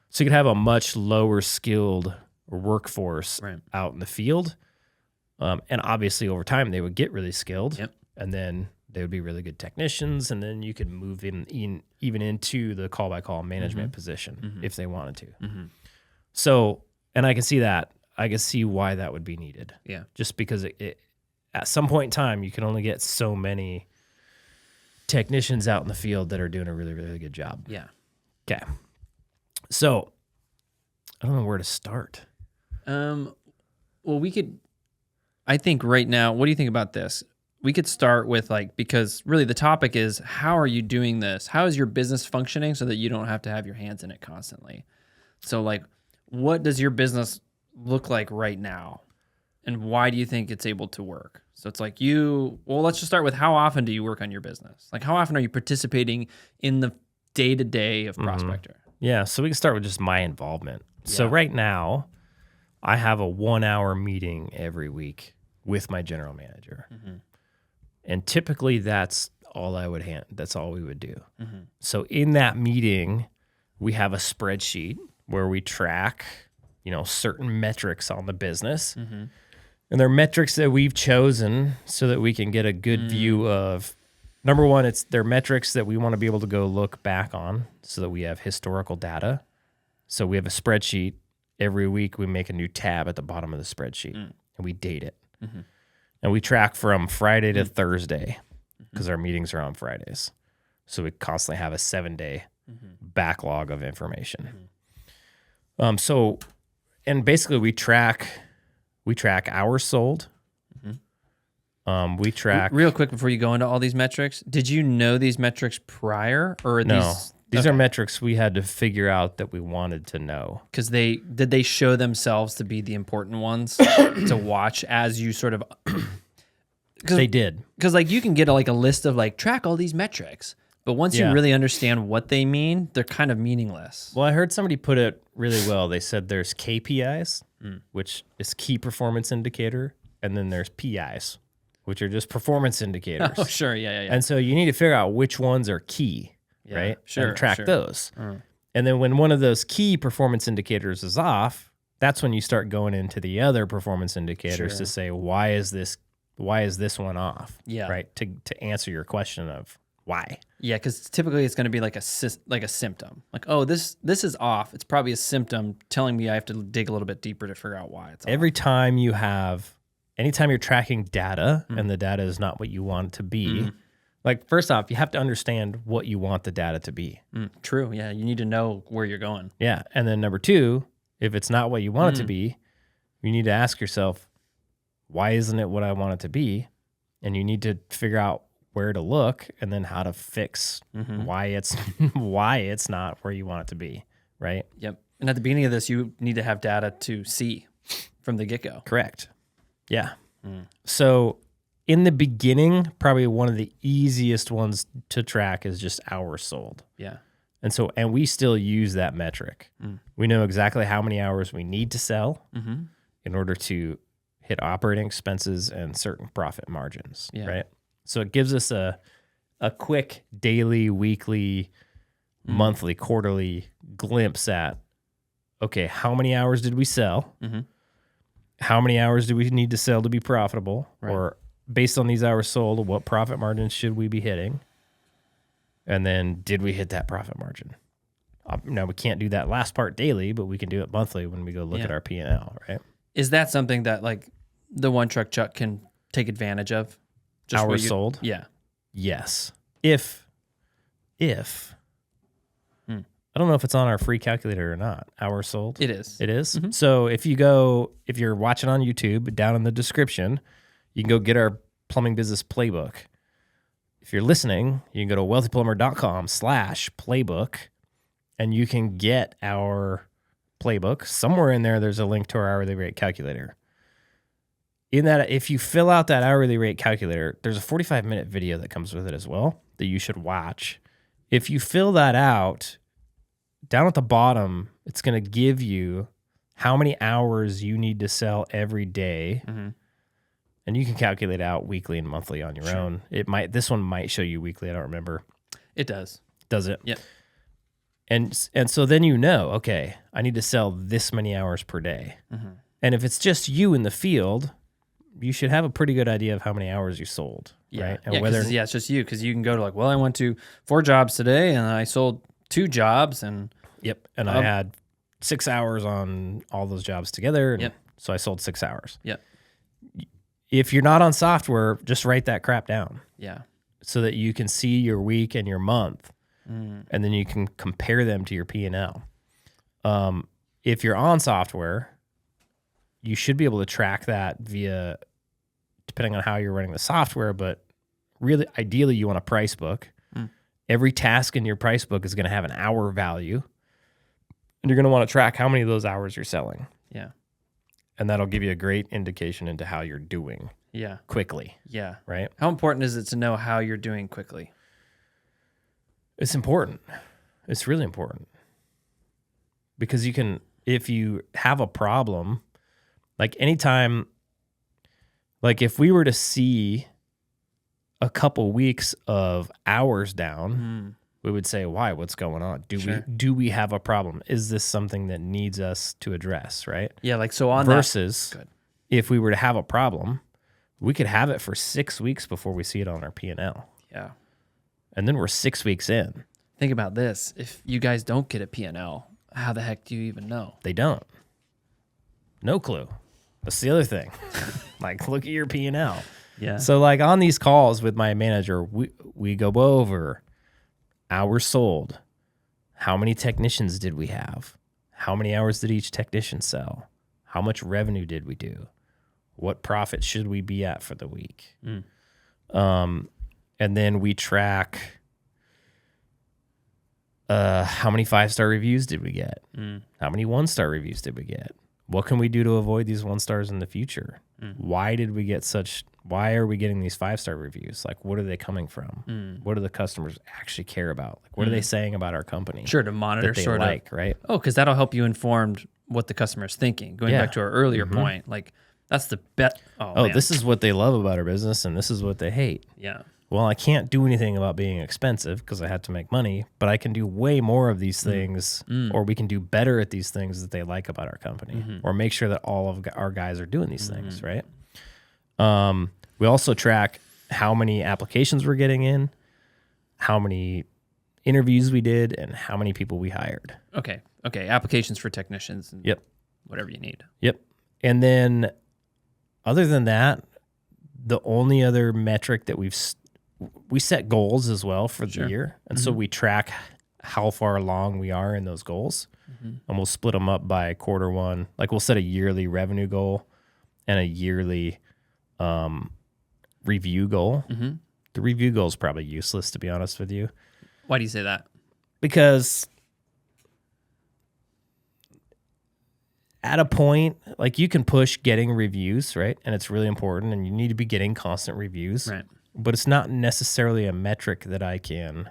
So you could have a much lower skilled workforce Right. out in the field. And obviously over time they would get really skilled. Yep. And then they would be really good technicians. And then you could move in even into the call-by-call management position if they wanted to. So, and I can see that. I can see why that would be needed. Yeah. Just because it at some point in time, you can only get so many technicians out in the field that are doing a really, really good job. Yeah. Okay. So I don't know where to start. Well, I think right now, what do you think about this? We could start with because really the topic is, how are you doing this? How is your business functioning so that you don't have to have your hands in it constantly? So what does your business look like right now? And why do you think it's able to work? So it's let's just start with, how often do you work on your business? How often are you participating in the day-to-day of prospector? Yeah. So we can start with just my involvement. So right now I have a 1-hour meeting every week with my general manager. And typically that's all that's all we would do. So in that meeting, we have a spreadsheet where we track, certain metrics on the business. And they're metrics that we've chosen so that we can get a good view of, number one, they're metrics that we want to be able to go look back on so that we have historical data. So we have a spreadsheet. Every week we make a new tab at the bottom of the spreadsheet and we date it. And we track from Friday to Thursday because our meetings are on Fridays. So we constantly have a 7-day backlog of information. And basically we track hours sold. We track real quick before you go into all these metrics. Did you know these metrics prior, or are no? These are metrics we had to figure out that we wanted to know. Because did they show themselves to be the important ones to watch as you sort of? They did. Because you can get a list of track all these metrics, but once you really understand what they mean, they're kind of meaningless. Well, I heard somebody put it really well. They said there's KPIs, which is key performance indicator, and then there's PIs, which are just performance indicators. Oh, sure, yeah. And so you need to figure out which ones are key. Right? Sure. And track those. And then when one of those key performance indicators is off, that's when you start going into the other performance indicators to say, why is this one off? Yeah. Right. To answer your question of why. Yeah, because typically it's going to be like a symptom. This is off. It's probably a symptom telling me I have to dig a little bit deeper to figure out why it's off. Anytime you're tracking data and the data is not what you want it to be, first off, you have to understand what you want the data to be. True. Yeah. You need to know where you're going. Yeah. And then number two, if it's not what you want it to be, you need to ask yourself, why isn't it what I want it to be? And you need to figure out where to look and then how to fix why it's not where you want it to be. Right. Yep. And at the beginning of this, you need to have data to see from the get-go. Correct. Yeah. So in the beginning, probably one of the easiest ones to track is just hours sold. Yeah. And we still use that metric. We know exactly how many hours we need to sell in order to hit operating expenses and certain profit margins, right? So it gives us a quick daily, weekly, monthly, quarterly glimpse at, okay, how many hours did we sell? How many hours do we need to sell to be profitable? Right. Or based on these hours sold, what profit margins should we be hitting? And then did we hit that profit margin? Now, we can't do that last part daily, but we can do it monthly when we go look at our P&L, right? Is that something that the One Truck Chuck can take advantage of? Just hours sold? Yeah. Yes. If I don't know if it's on our free calculator or not. Hours sold? It is. It is? So if you're watching on YouTube, down in the description, you can go get our plumbing business playbook. If you're listening, you can go to wealthyplumber.com/playbook and you can get our playbook. Somewhere in there, there's a link to our hourly rate calculator. In that, if you fill out that hourly rate calculator, there's a 45-minute video that comes with it as well that you should watch. If you fill that out, down at the bottom, it's going to give you how many hours you need to sell every day. Mm-hmm. And you can calculate out weekly and monthly on your own. This one might show you weekly. I don't remember. It does. Does it? Yep. And so then okay, I need to sell this many hours per day. Mm-hmm. And if it's just you in the field, you should have a pretty good idea of how many hours you sold. Yeah. Right? And it's just you, because you can go to like, well, I went to 4 jobs today and I sold 2 jobs. And yep. And I had 6 hours on all those jobs together. And so I sold 6 hours. Yep. If you're not on software, just write that crap down. Yeah. So that you can see your week and your month. And then you can compare them to your P&L. If you're on software, you should be able to track that via, depending on how you're running the software, but really, ideally, you want a price book. Every task in your price book is going to have an hour value, and you're going to want to track how many of those hours you're selling. Yeah. And that'll give you a great indication into how you're doing. Yeah. Quickly. Yeah. Right? How important is it to know how you're doing quickly? It's important. It's really important. Because you can, if you have a problem, like anytime, like if we were to see a couple weeks of hours down, we would say, why? What's going on? Do we have a problem? Is this something that needs us to address, right? Yeah, like so on versus if we were to have a problem, we could have it for 6 weeks before we see it on our P&L. Yeah. And then we're 6 weeks in. Think about this. If you guys don't get a P&L, how the heck do you even know? They don't. No clue. That's the other thing. Like, look at your P&L. Yeah. So, like, on these calls with my manager, we go over hours sold. How many technicians did we have? How many hours did each technician sell? How much revenue did we do? What profit should we be at for the week? And then we track how many 5-star reviews did we get? How many 1-star reviews did we get? What can we do to avoid these 1-stars in the future? Why are we getting these 5-star reviews? Like, what are they coming from? What do the customers actually care about? Like, what are they saying about our company? Sure, to monitor that they sort like, of. Right? Oh, because that'll help you inform what the customer's thinking. Going back to our earlier point, like that's the bet. Oh, man. This is what they love about our business, and this is what they hate. Yeah. Well, I can't do anything about being expensive because I had to make money, but I can do way more of these things, or we can do better at these things that they like about our company, or make sure that all of our guys are doing these things, right? We also track how many applications we're getting in, how many interviews we did, and how many people we hired. Okay. Applications for technicians. And whatever you need. Yep. And then other than that, the only other metric that we set goals as well for the year. And so we track how far along we are in those goals, and we'll split them up by quarter one. Like, we'll set a yearly revenue goal and a yearly review goal. The review goal is probably useless, to be honest with you. Why do you say that? Because at a point, like, you can push getting reviews, right? And it's really important, and you need to be getting constant reviews. Right. But it's not necessarily a metric that I can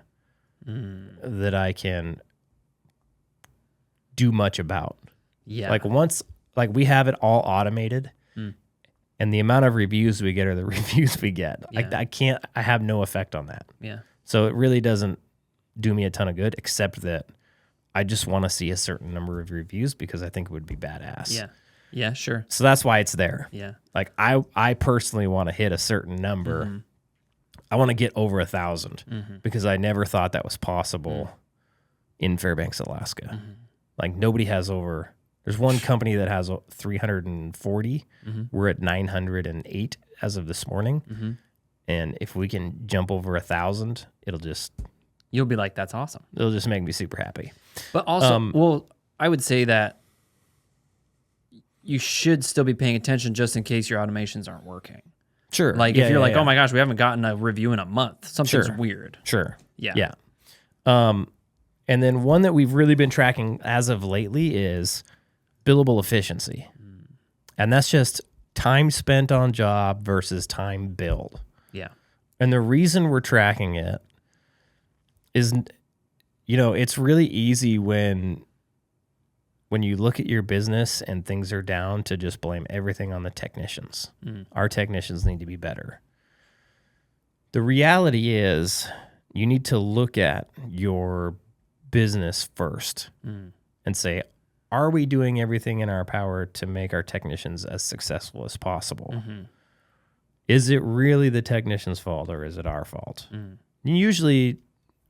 do much about. Yeah. Like, once, like, we have it all automated, and the amount of reviews we get are the reviews we get. Yeah. I have no effect on that. Yeah. So it really doesn't do me a ton of good, except that I just want to see a certain number of reviews because I think it would be badass. Yeah. Yeah, sure. So that's why it's there. Yeah. Like, I personally want to hit a certain number. I want to get over 1,000 because I never thought that was possible in Fairbanks, Alaska. Like, nobody has over. There's one company that has 340. We're at 908 as of this morning. And if we can jump over 1,000, You'll be like, that's awesome. It'll just make me super happy. But also, I would say that you should still be paying attention just in case your automations aren't working. Sure. Like, if you're like, oh my gosh, we haven't gotten a review in a month. Something's weird. Sure. Yeah. And then one that we've really been tracking as of lately is billable efficiency. And that's just time spent on job versus time billed. Yeah. And the reason we're tracking it is it's really easy when you look at your business and things are down to just blame everything on the technicians. Our technicians need to be better. The reality is you need to look at your business first and say, are we doing everything in our power to make our technicians as successful as possible? Is it really the technician's fault or is it our fault? Usually,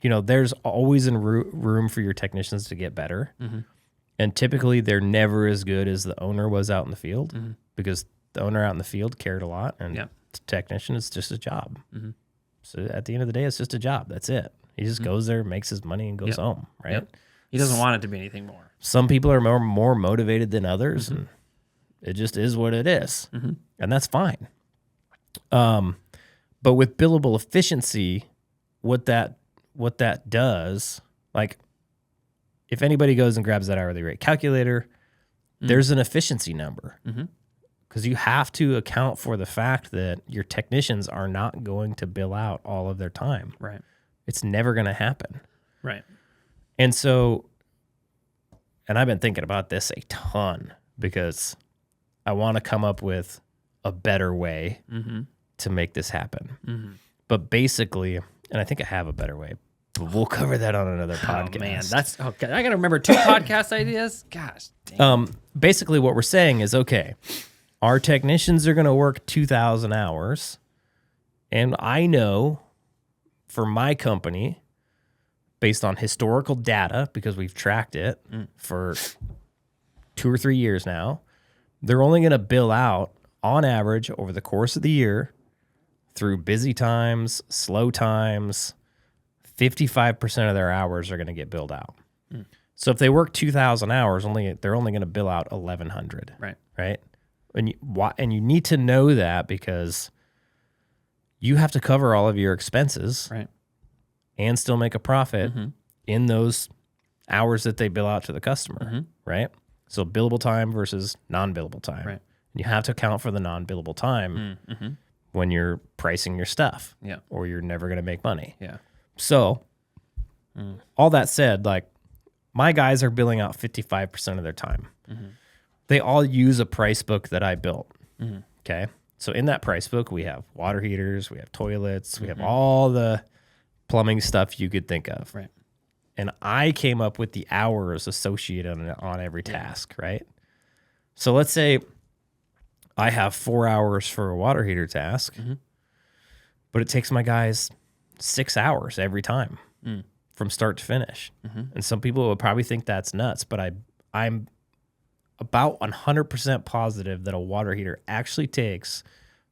there's always room for your technicians to get better. And typically they're never as good as the owner was out in the field because the owner out in the field cared a lot and the technician is just a job. So at the end of the day, it's just a job. That's it. He just goes there, makes his money and goes home, right? He doesn't want it to be anything more. Some people are more motivated than others and it just is what it is. And that's fine. But with billable efficiency, what that does, like if anybody goes and grabs that hourly rate calculator, there's an efficiency number because you have to account for the fact that your technicians are not going to bill out all of their time. Right. It's never going to happen. Right. And so, and I've been thinking about this a ton because I want to come up with a better way to make this happen. But basically, and I think I have a better way, but we'll cover that on another podcast. Oh, man, that's okay. I got to remember 2 podcast ideas. Gosh, dang. Basically, what we're saying is, okay, our technicians are going to work 2,000 hours, and I know for my company, based on historical data, because we've tracked it for 2 or 3 years now, they're only going to bill out, on average, over the course of the year, through busy times, slow times, 55% of their hours are going to get billed out. So if they work 2,000 hours, they're only going to bill out 1,100. Right. And you need to know that because you have to cover all of your expenses, and still make a profit in those hours that they bill out to the customer, right? So billable time versus non-billable time. And you have to account for the non-billable time when you're pricing your stuff, or you're never going to make money. So, all that said, like my guys are billing out 55% of their time. They all use a price book that I built. Okay. So in that price book, we have water heaters, we have toilets, we have all the plumbing stuff you could think of. And I came up with the hours associated on every task, right? So let's say I have 4 hours for a water heater task, but it takes my guys 6 hours every time from start to finish. And some people would probably think that's nuts, but I'm about 100% positive that a water heater actually takes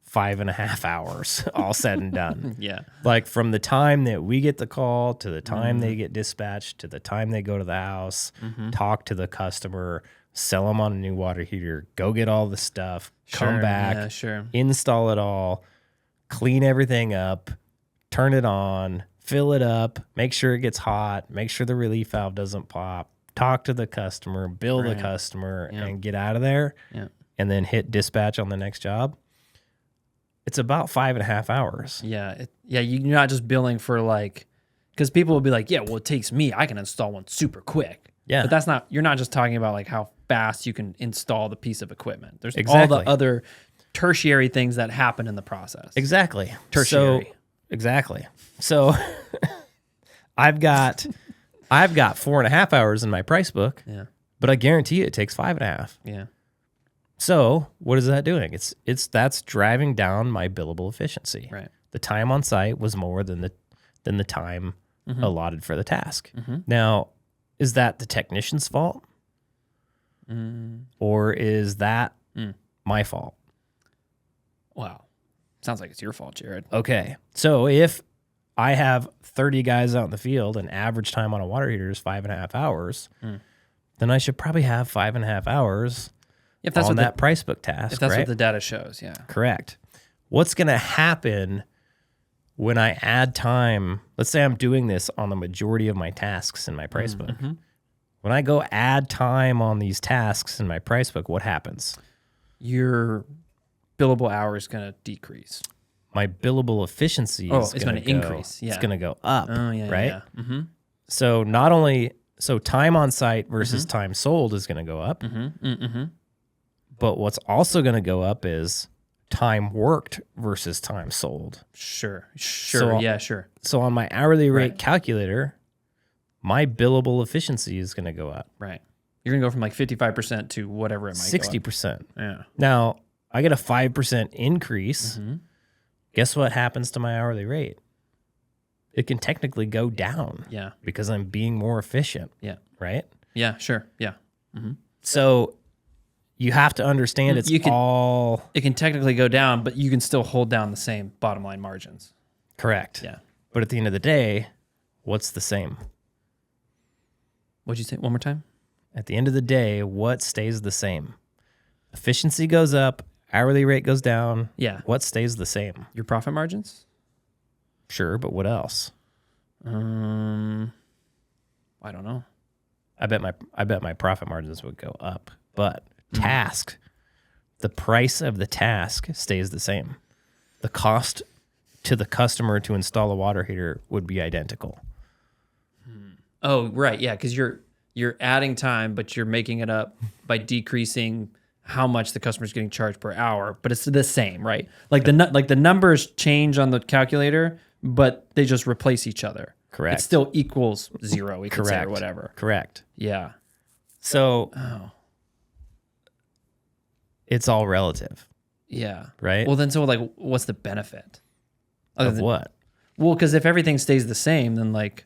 5.5 hours all said and done. Like from the time that we get the call to the time they get dispatched to the time they go to the house, talk to the customer, sell them on a new water heater, go get all the stuff, come back, install it all, clean everything up, turn it on, fill it up, make sure it gets hot, make sure the relief valve doesn't pop, talk to the customer, bill the customer, and get out of there, and then hit dispatch on the next job. It's about 5.5 hours. You're not just billing for like, because people will be like, yeah, well, it takes me, I can install one super quick. But that's not, you're not just talking about like how fast you can install the piece of equipment. There's all the other tertiary things that happen in the process. Tertiary. Exactly. So I've got 4.5 hours in my price book, but I guarantee you it takes 5.5. So what is that doing? That's driving down my billable efficiency. The time on site was more than the time allotted for the task. Now, is that the technician's fault? Or is that my fault? Wow. Sounds like it's your fault, Jared. Okay. So if I have 30 guys out in the field and average time on a water heater is 5.5 hours, then I should probably have 5.5 hours on that price book task. If that's what the data shows, Correct. What's going to happen when I add time? Let's say I'm doing this on the majority of my tasks in my price book. When I go add time on these tasks in my price book, what happens? Your billable hour is going to decrease. My billable efficiency is going to increase. It's going to go up, right? So not only time on site versus time sold is going to go up, but what's also going to go up is time worked versus time sold. Sure. Sure. So on my hourly rate calculator, my billable efficiency is going to go up. Right. You're going to go from like 55% to whatever it might 60%. Yeah. Now, I get a 5% increase. Guess what happens to my hourly rate? It can technically go down. Yeah. Because I'm being more efficient. Yeah. Right? Yeah, sure. Yeah. So you have to understand it can technically go down, but you can still hold down the same bottom line margins. Correct. Yeah. But at the end of the day, what's the same? What'd you say? One more time? At the end of the day, what stays the same? Efficiency goes up, hourly rate goes down. Yeah. What stays the same? Your profit margins? Sure, but what else? I don't know. I bet my profit margins would go up, but the price of the task stays the same. The cost to the customer to install a water heater would be identical. Oh, right. Yeah, because you're adding time, but you're making it up by decreasing how much the customer's getting charged per hour. But it's the same, right? Like the numbers change on the calculator, but they just replace each other. Correct. It still equals 0, we could say, or whatever. Correct. Yeah. So it's all relative. Yeah. Right? Well, then, so like, what's the benefit? Of what? Well, because if everything stays the same, then like,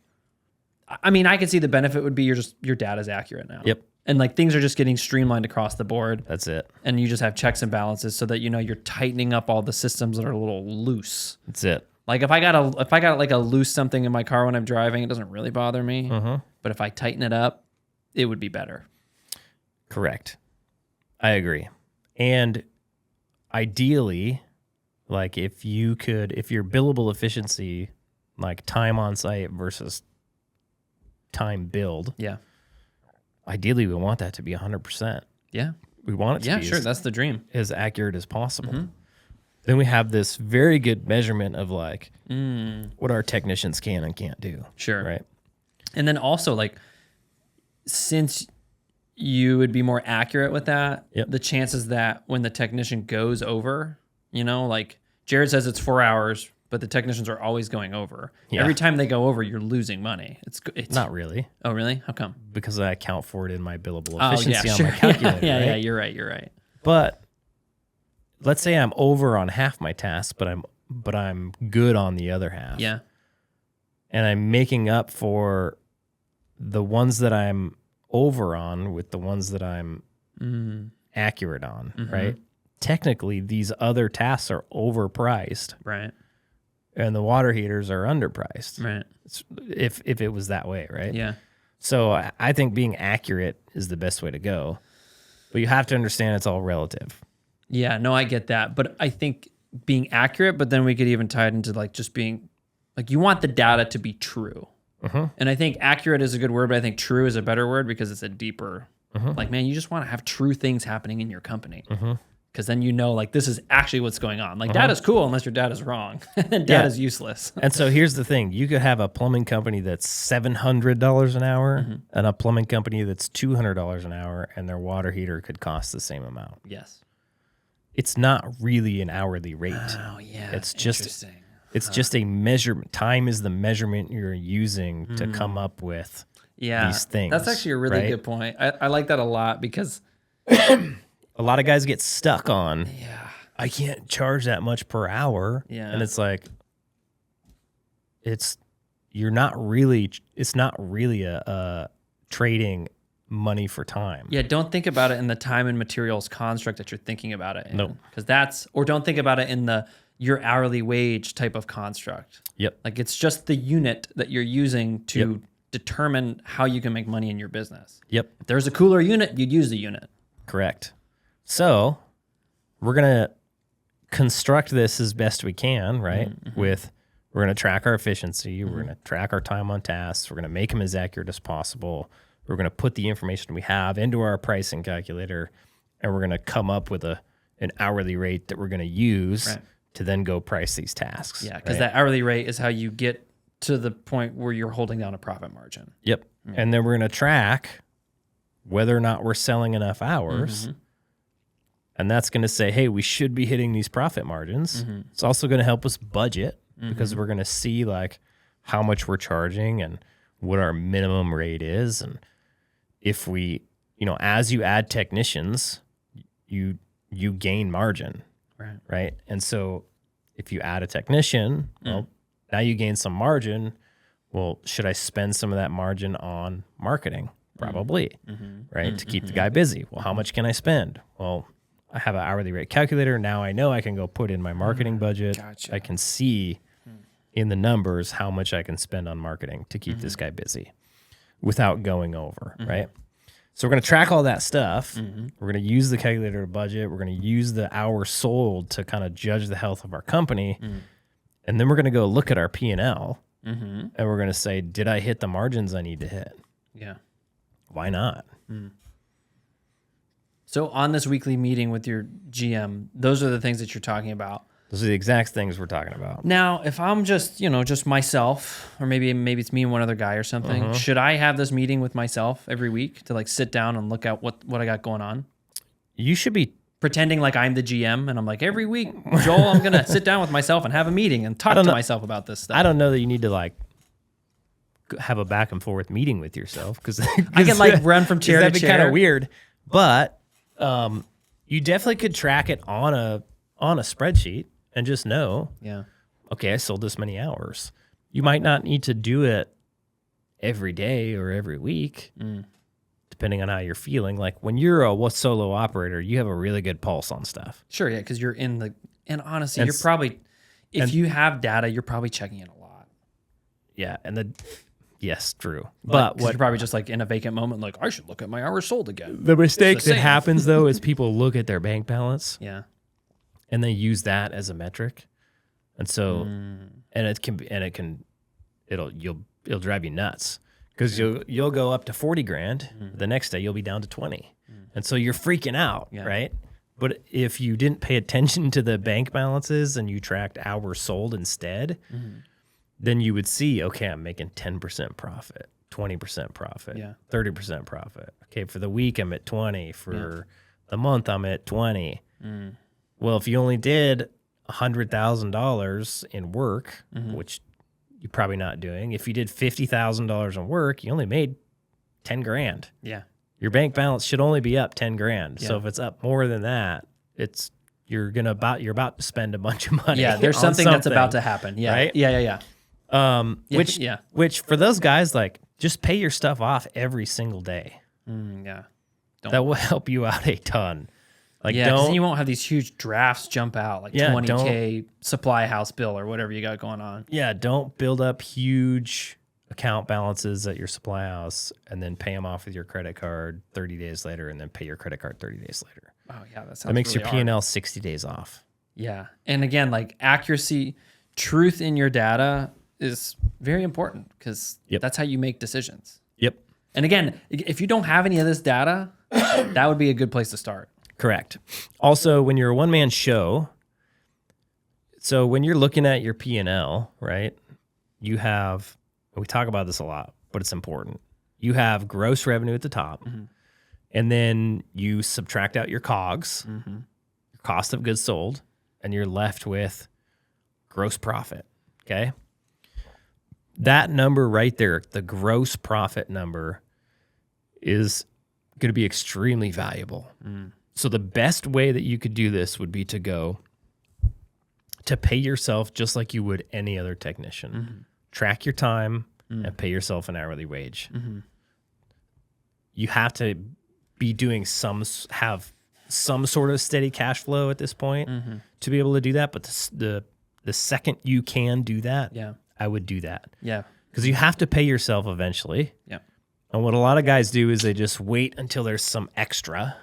I mean, I can see the benefit would be your data's accurate now. Yep. And like things are just getting streamlined across the board. That's it. And you just have checks and balances so that you're tightening up all the systems that are a little loose. That's it. Like if I got like a loose something in my car when I'm driving, it doesn't really bother me. But if I tighten it up, it would be better. Correct. I agree. And ideally, like if your billable efficiency, like time on site versus time billed. Yeah. Ideally, we want that to be 100%. Yeah. We want it to be that's the dream. as accurate as possible. Then we have this very good measurement of like what our technicians can and can't do. Sure. Right. And then also like, since you would be more accurate with that, the chances that when the technician goes over, like Jared says it's 4 hours, but the technicians are always going over. Yeah. Every time they go over, you're losing money. It's not really. Oh, really? How come? Because I account for it in my billable efficiency on sure. my calculator. Yeah, right? You're right. But let's say I'm over on half my tasks, but I'm good on the other half. Yeah. And I'm making up for the ones that I'm over on with the ones that I'm accurate on, right? Technically, these other tasks are overpriced. Right. And the water heaters are underpriced. Right. If it was that way, right? Yeah. So I think being accurate is the best way to go. But you have to understand it's all relative. Yeah, no, I get that. But I think being accurate, but then we could even tie it into like just being, like you want the data to be true. And I think accurate is a good word, but I think true is a better word because it's a deeper, like, man, you just want to have true things happening in your company. Because then like this is actually what's going on. Like data's cool unless your data's wrong. Data's useless. And so here's the thing. You could have a plumbing company that's $700 an hour and a plumbing company that's $200 an hour, and their water heater could cost the same amount. Yes. It's not really an hourly rate. Oh, yeah. It's just a measurement. Time is the measurement you're using to come up with these things. That's actually a really good point. I like that a lot because a lot of guys get stuck on, I can't charge that much per hour. Yeah. And it's like, it's not really a trading money for time. Yeah, don't think about it in the time and materials construct that you're thinking about it in. Nope. Because or don't think about it in your hourly wage type of construct. Yep. Like it's just the unit that you're using to determine how you can make money in your business. Yep. If there's a cooler unit, you'd use the unit. Correct. So we're going to construct this as best we can, right? We're going to track our efficiency. We're going to track our time on tasks. We're going to make them as accurate as possible. We're going to put the information we have into our pricing calculator, and we're going to come up with an hourly rate that we're going to use to then go price these tasks. Yeah, because that hourly rate is how you get to the point where you're holding down a profit margin. Yep. And then we're going to track whether or not we're selling enough hours. And that's going to say, hey, we should be hitting these profit margins. It's also going to help us budget because we're going to see like how much we're charging and what our minimum rate is. And if we, as you add technicians, you gain margin, right? And so if you add a technician, well, now you gain some margin. Well, should I spend some of that margin on marketing? Probably, right? To keep the guy busy. Well, how much can I spend? Well, I have an hourly rate calculator. Now I know I can go put in my marketing budget. Gotcha. I can see in the numbers how much I can spend on marketing to keep this guy busy without going over, right? So we're going to track all that stuff. We're going to use the calculator to budget. We're going to use the hours sold to kind of judge the health of our company. And then we're going to go look at our P&L and we're going to say, did I hit the margins I need to hit? Yeah. Why not? So on this weekly meeting with your GM, those are the things that you're talking about. Those are the exact things we're talking about. Now, if I'm just, just myself, or maybe it's me and one other guy or something, should I have this meeting with myself every week to like sit down and look at what I got going on? You should be pretending like I'm the GM and I'm like, every week, Joel, I'm going to sit down with myself and have a meeting and talk to myself about this stuff. I don't know that you need to like have a back and forth meeting with yourself because I can like run from chair to chair. That'd be kind of weird. But you definitely could track it on a spreadsheet and just know, okay, I sold this many hours. You might not need to do it every day or every week, depending on how you're feeling. Like when you're a solo operator, you have a really good pulse on stuff. Sure, yeah, because you're in the, and honestly, you're probably, if you have data, you're probably checking it a lot. Yeah, and yes, true. But you're probably just like in a vacant moment, like, I should look at my hours sold again. The mistake that happens though is people look at their bank balance. Yeah. And they use that as a metric. And so, it'll drive you nuts because you'll go up to 40 grand. The next day you'll be down to 20. And so you're freaking out, right? But if you didn't pay attention to the bank balances and you tracked hours sold instead, then you would see, okay, I'm making 10% profit, 20% profit, 30% profit. Okay, for the week I'm at 20. For the month I'm at 20. Well, if you only did $100,000 in work, which you're probably not doing, if you did $50,000 in work, you only made 10 grand. Yeah. Your bank balance should only be up 10 grand. So if it's up more than that, you're about to spend a bunch of money. Yeah, there's something that's about to happen. Yeah. Right? Yeah. Which for those guys, like, just pay your stuff off every single day. That will help you out a ton. Like, because you won't have these huge drafts jump out, like $20K supply house bill or whatever you got going on. Yeah, don't build up huge account balances at your supply house and then pay them off with your credit card 30 days later and then pay your credit card 30 days later. Oh, yeah, that sounds That makes really your P&L 60 days off. Yeah. And again, like accuracy, truth in your data is very important because that's how you make decisions. Yep. And again, if you don't have any of this data, that would be a good place to start. Correct. Also, when you're a one-man show, so when you're looking at your P&L, right, you have, we talk about this a lot, but it's important. You have gross revenue at the top, and then you subtract out your COGS, your cost of goods sold, and you're left with gross profit, okay? That number right there, the gross profit number, is going to be extremely valuable. So the best way that you could do this would be to go to pay yourself just like you would any other technician. Track your time and pay yourself an hourly wage. You have to be doing have some sort of steady cash flow at this point to be able to do that. But the second you can do that, I would do that. Yeah. Because you have to pay yourself eventually. Yeah. And what a lot of guys do is they just wait until there's some extra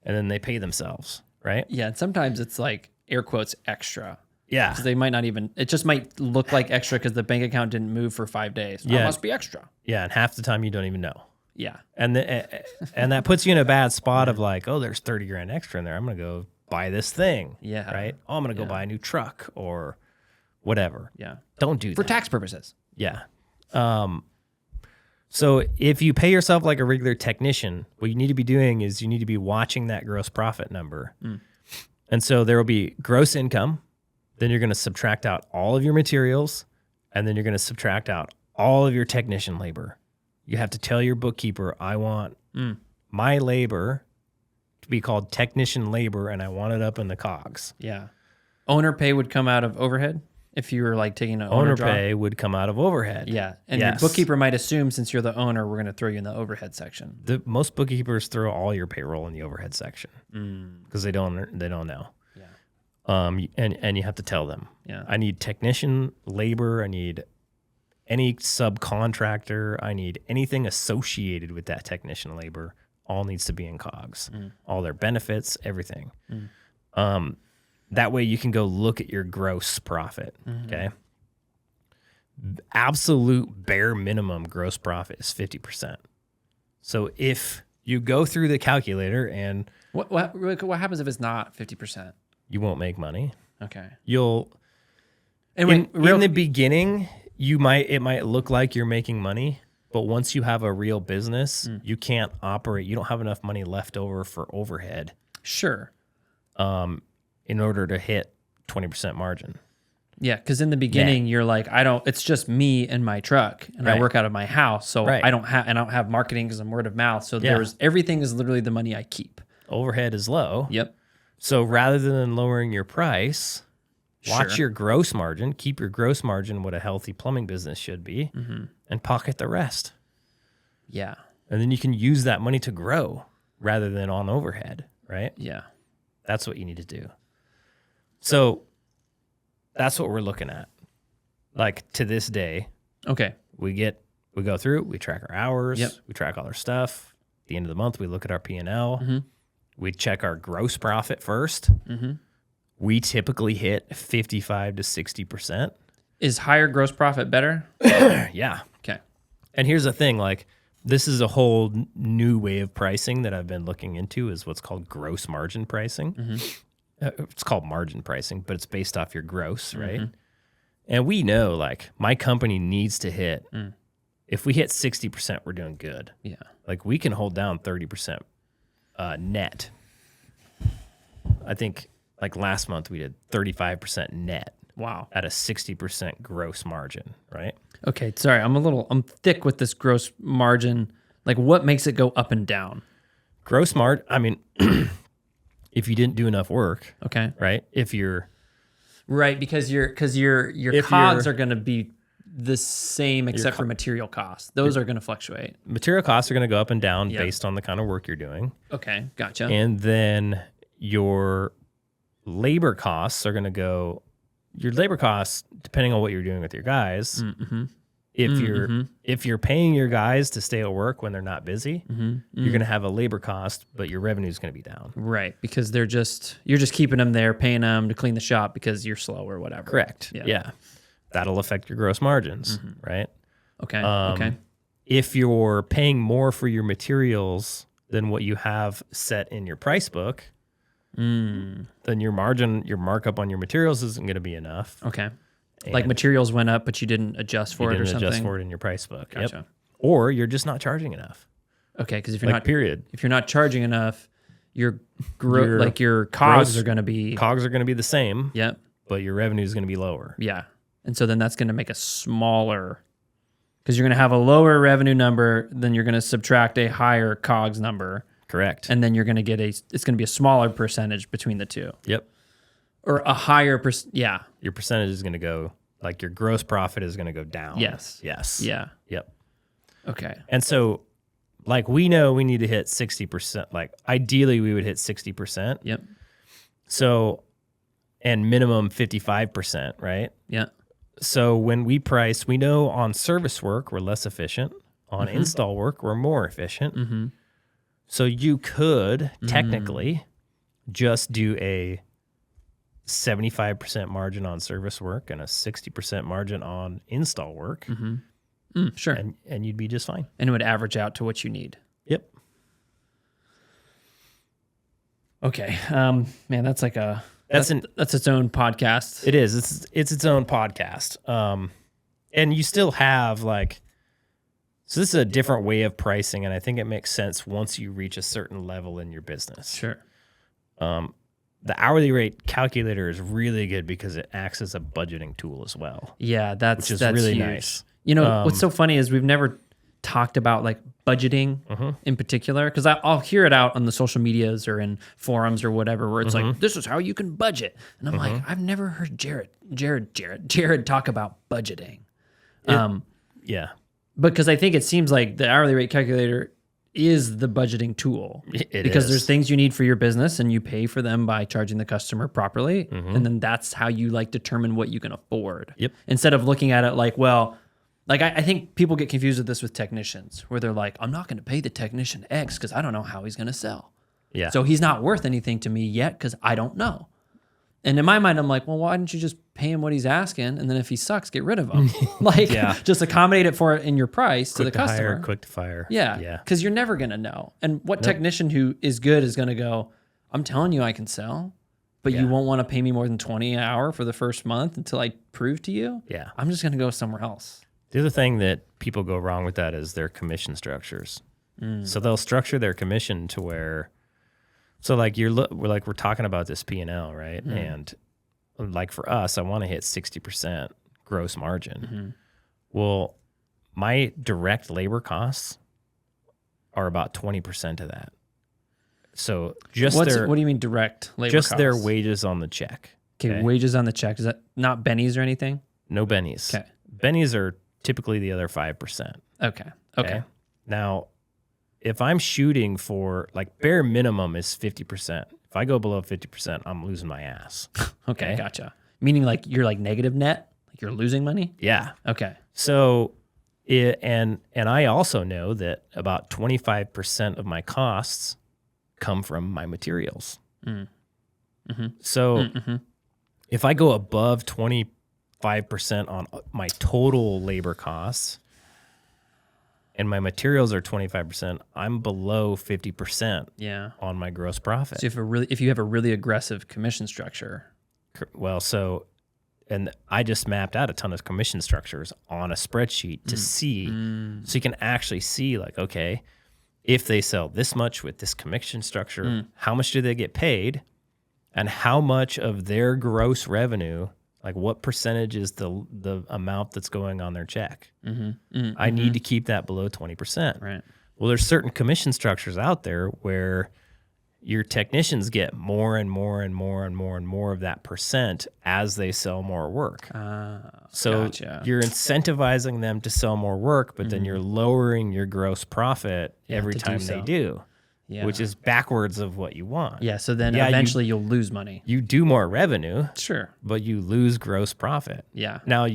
and then they pay themselves, right? Yeah, and sometimes it's like air quotes extra. Yeah. Because they might not even, it just might look like extra because the bank account didn't move for 5 days. Yeah. It must be extra. Yeah, and half the time you don't even know. Yeah. And that puts you in a bad spot of like, oh, there's 30 grand extra in there. I'm going to go buy this thing. Yeah. Right? Oh, I'm going to go buy a new truck or whatever. Yeah. Don't do that. For tax purposes. Yeah. So if you pay yourself like a regular technician, what you need to be doing is you need to be watching that gross profit number. And so there will be gross income. Then you're going to subtract out all of your materials. And then you're going to subtract out all of your technician labor. You have to tell your bookkeeper, I want my labor to be called technician labor, and I want it up in the COGS. Yeah. Owner pay would come out of overhead if you were like taking an Owner draw? pay would come out of overhead. Yeah. And Yes. your bookkeeper might assume since you're the owner, we're going to throw you in the overhead section. Most bookkeepers throw all your payroll in the overhead section because they don't know. Yeah. And you have to tell them. Yeah. I need technician labor. I need any subcontractor. I need anything associated with that technician labor. All needs to be in COGS. All their benefits, everything. That way you can go look at your gross profit. Okay. Absolute bare minimum gross profit is 50%. So if you go through the calculator and What happens if it's not 50%? you won't make money. Okay. You'll Anyway, in the beginning, it might look like you're making money, but once you have a real business, you can't operate. You don't have enough money left over for overhead. Sure. In order to hit 20% margin. Yeah, because in the beginning you're like, it's just me and my truck, and I work out of my house, so I don't have marketing because I'm word of mouth. So everything is literally the money I keep. Overhead is low. Yep. So rather than lowering your price, watch your gross margin, keep your gross margin what a healthy plumbing business should be, and pocket the rest. Yeah. And then you can use that money to grow rather than on overhead, right? Yeah. That's what you need to do. So that's what we're looking at. Like to this day, Okay. we go through, we track our hours, Yep. we track all our stuff. At the end of the month, we look at our P&L. We check our gross profit first. We typically hit 55 to 60%. Is higher gross profit better? Yeah. Okay. And here's the thing, like this is a whole new way of pricing that I've been looking into is what's called gross margin pricing. It's called margin pricing, but it's based off your gross, right? And we know like my company needs to hit, if we hit 60%, we're doing good. Yeah. Like we can hold down 30% net. I think like last month we did 35% net. Wow. At a 60% gross margin, right? Okay, sorry, I'm thick with this gross margin. Like what makes it go up and down? Gross margin, I mean, if you didn't do enough work, Okay. right? If you're Right, because your COGS are going to be the same except for material costs. Those are going to fluctuate. material costs are going to go up and down based on the kind of work you're doing. Okay, gotcha. And then your labor costs are going to go, your labor costs, depending on what you're doing with your guys, if you're paying your guys to stay at work when they're not busy, you're going to have a labor cost, but your revenue is going to be down. Right, because you're just keeping them there, paying them to clean the shop because you're slow or whatever. Correct. Yeah. That'll affect your gross margins, right? Okay. Okay. If you're paying more for your materials than what you have set in your price book, then your markup on your materials isn't going to be enough. Okay. Like materials went up, but you didn't adjust for it or something? Adjust for it in your price book. Gotcha. Yep. Or you're just not charging enough. Okay, because if you're if you're not charging enough, your COGS are going to be the same. Yep. But your revenue is going to be lower. Yeah. And so then that's going to make a smaller, because you're going to have a lower revenue number, then you're going to subtract a higher COGS number. Correct. And then you're going to get it's going to be a smaller percentage between the two. Yep. Or a higher yeah. Your percentage is going to go, like your gross profit is going to go down. Yes. Yeah. Yep. Okay. And so, like we know we need to hit 60%. Like ideally we would hit 60%. Yep. So, and minimum 55%, right? Yeah. So when we price, we know on service work, we're less efficient. On install work, we're more efficient. So you could technically just do a 75% margin on service work and a 60% margin on install work. Sure. And you'd be just fine. And it would average out to what you need. Yep. Okay. Man, that's like that's its own podcast. It is. It's its own podcast. And you still have like, so this is a different way of pricing, and I think it makes sense once you reach a certain level in your business. Sure. The hourly rate calculator is really good because it acts as a budgeting tool as well. Yeah, that's really huge. nice. You know, what's so funny is we've never talked about like budgeting in particular, because I'll hear it out on the social medias or in forums or whatever, where it's like, this is how you can budget. And I'm like, I've never heard Jared talk about budgeting. Yeah. Because I think it seems like the hourly rate calculator is the budgeting tool. Because there's things you need for your business and you pay for them by charging the customer properly. And then that's how you like determine what you can afford. Yep. Instead of looking at it like, well, like I think people get confused with this with technicians, where they're like, I'm not going to pay the technician X because I don't know how he's going to sell. Yeah. So he's not worth anything to me yet because I don't know. And in my mind, I'm like, well, why don't you just pay him what he's asking? And then if he sucks, get rid of him. Like, just accommodate it for it in your price to the customer. Hire, quick to fire. Yeah. Yeah. Because you're never going to know. And what technician who is good is going to go, I'm telling you I can sell, but you won't want to pay me more than $20 an hour for the first month until I prove to you. Yeah. I'm just going to go somewhere else. The other thing that people go wrong with that is their commission structures. So they'll structure their commission to where, so like we're talking about this P&L, right? And like for us, I want to hit 60% gross margin. Well, my direct labor costs are about 20% of that. So just what do you mean direct labor just costs? their wages on the check. Okay, wages on the check. Is that not bennies or anything? No bennies. Okay. Bennies are typically the other 5%. Okay. Now, if I'm shooting for, like, bare minimum is 50%. If I go below 50%, I'm losing my ass. Okay, gotcha. Meaning like you're like negative net? Like you're losing money? Yeah. Okay. So, and I also know that about 25% of my costs come from my materials. So if I go above 25% on my total labor costs and my materials are 25%, I'm below 50% on my gross profit. So if you have a really aggressive commission structure. Well, and I just mapped out a ton of commission structures on a spreadsheet to see, so you can actually see like, okay, if they sell this much with this commission structure, how much do they get paid, and how much of their gross revenue, like what percentage is the amount that's going on their check. I need to keep that below 20%. Right. Well, there's certain commission structures out there where your technicians get more and more and more and more and more of that percent as they sell more work. So gotcha. You're incentivizing them to sell more work, but then you're lowering your gross profit every time they do, which is backwards of what you want. Yeah, so then eventually you'll lose money. You do more revenue, sure, but you lose gross profit. Yeah. Now,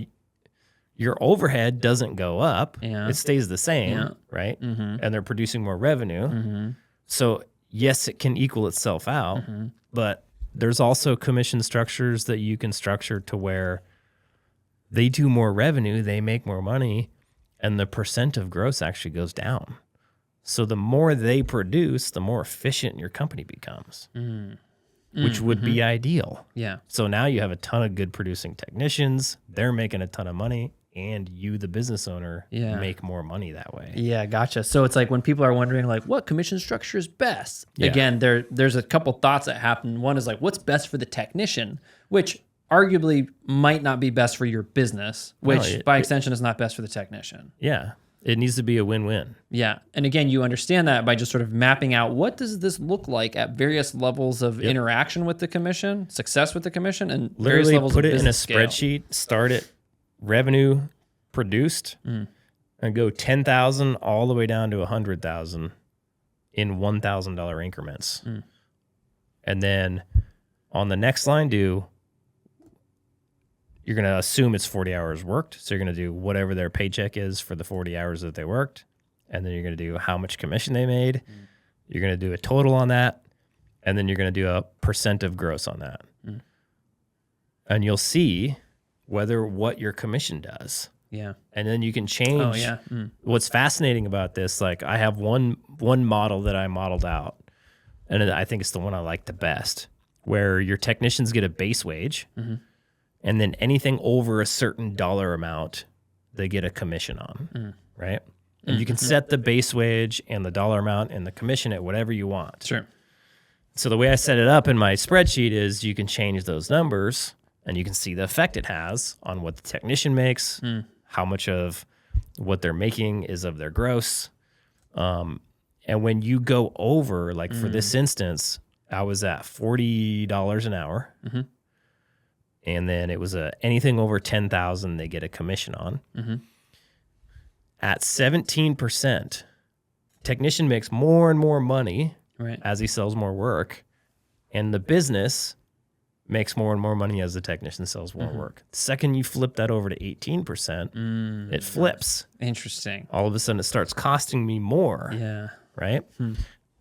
your overhead doesn't go up. Yeah. It stays the same, right? And they're producing more revenue. So yes, it can equal itself out, but there's also commission structures that you can structure to where they do more revenue, they make more money, and the percent of gross actually goes down. So the more they produce, the more efficient your company becomes, which would be ideal. Yeah. So now you have a ton of good producing technicians, they're making a ton of money, and you, the business owner, make more money that way. Yeah, gotcha. So it's like when people are wondering, like, what commission structure is best? Yeah. Again, there's a couple thoughts that happen. One is like, what's best for the technician, which arguably might not be best for your business, which by extension is not best for the technician. Yeah, it needs to be a win-win. Yeah, and again, you understand that by just sort of mapping out what does this look like at various levels of interaction with the commission, success with the commission, and various literally levels put of it in a business scale. spreadsheet, start it revenue produced, and go 10,000 all the way down to 100,000 in $1,000 increments. And then on the next line, you're going to assume it's 40 hours worked. So you're going to do whatever their paycheck is for the 40 hours that they worked. And then you're going to do how much commission they made. You're going to do a total on that. And then you're going to do a percent of gross on that. And you'll see what your commission does. Yeah. And then you can change. What's fascinating about this, like I have one model that I modeled out, and I think it's the one I like the best, where your technicians get a base wage, and then anything over a certain dollar amount, they get a commission on, right? And you can set the base wage and the dollar amount and the commission at whatever you want. Sure. So the way I set it up in my spreadsheet is you can change those numbers and you can see the effect it has on what the technician makes, how much of what they're making is of their gross. And when you go over, like for this instance, I was at $40 an hour. And then it was anything over 10,000, they get a commission on. At 17%, technician makes more and more money as he sells more work, and the business makes more and more money as the technician sells more work. The second you flip that over to 18%, it flips. Interesting. All of a sudden, it starts costing me more. Yeah. Right?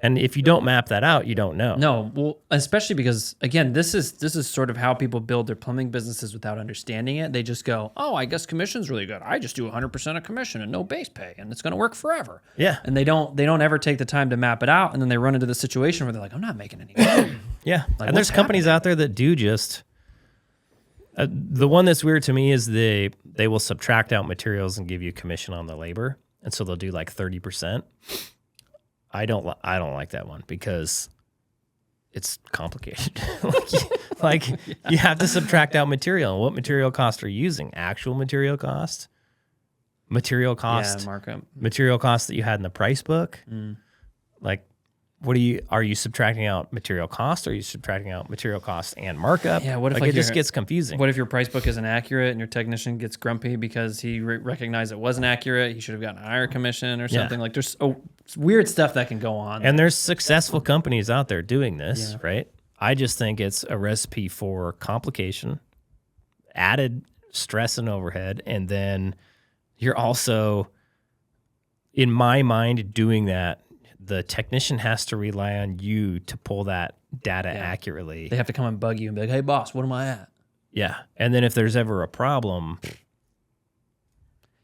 And if you don't map that out, you don't know. No, well, especially because again, this is sort of how people build their plumbing businesses without understanding it. They just go, "Oh, I guess commission's really good. I just do 100% of commission and no base pay, and it's going to work forever." Yeah. And they don't ever take the time to map it out, and then they run into the situation where they're like, "I'm not making any money." Yeah. Like, and there's companies out there that do just the one that's weird to me is they will subtract out materials and give you like on the labor, and so they'll do like 30%. I don't like that one because it's complicated. like you have to subtract out material. And what material cost are you using? Actual material cost, markup, material cost that you had in the price book. Like, are you subtracting out material cost, or are you subtracting out material cost and markup? Yeah, what if it just gets confusing? What if your price book isn't accurate and your technician gets grumpy because he recognized it wasn't accurate? He should have gotten a higher commission or something. Like there's weird stuff that can go on. And there's successful companies out there doing this, right? I just think it's a recipe for complication, added stress and overhead, and then you're also, in my mind, doing that. The technician has to rely on you to pull that data accurately. They have to come and bug you and be like, "Hey, boss, what am I at?" Yeah. And then if there's ever a problem,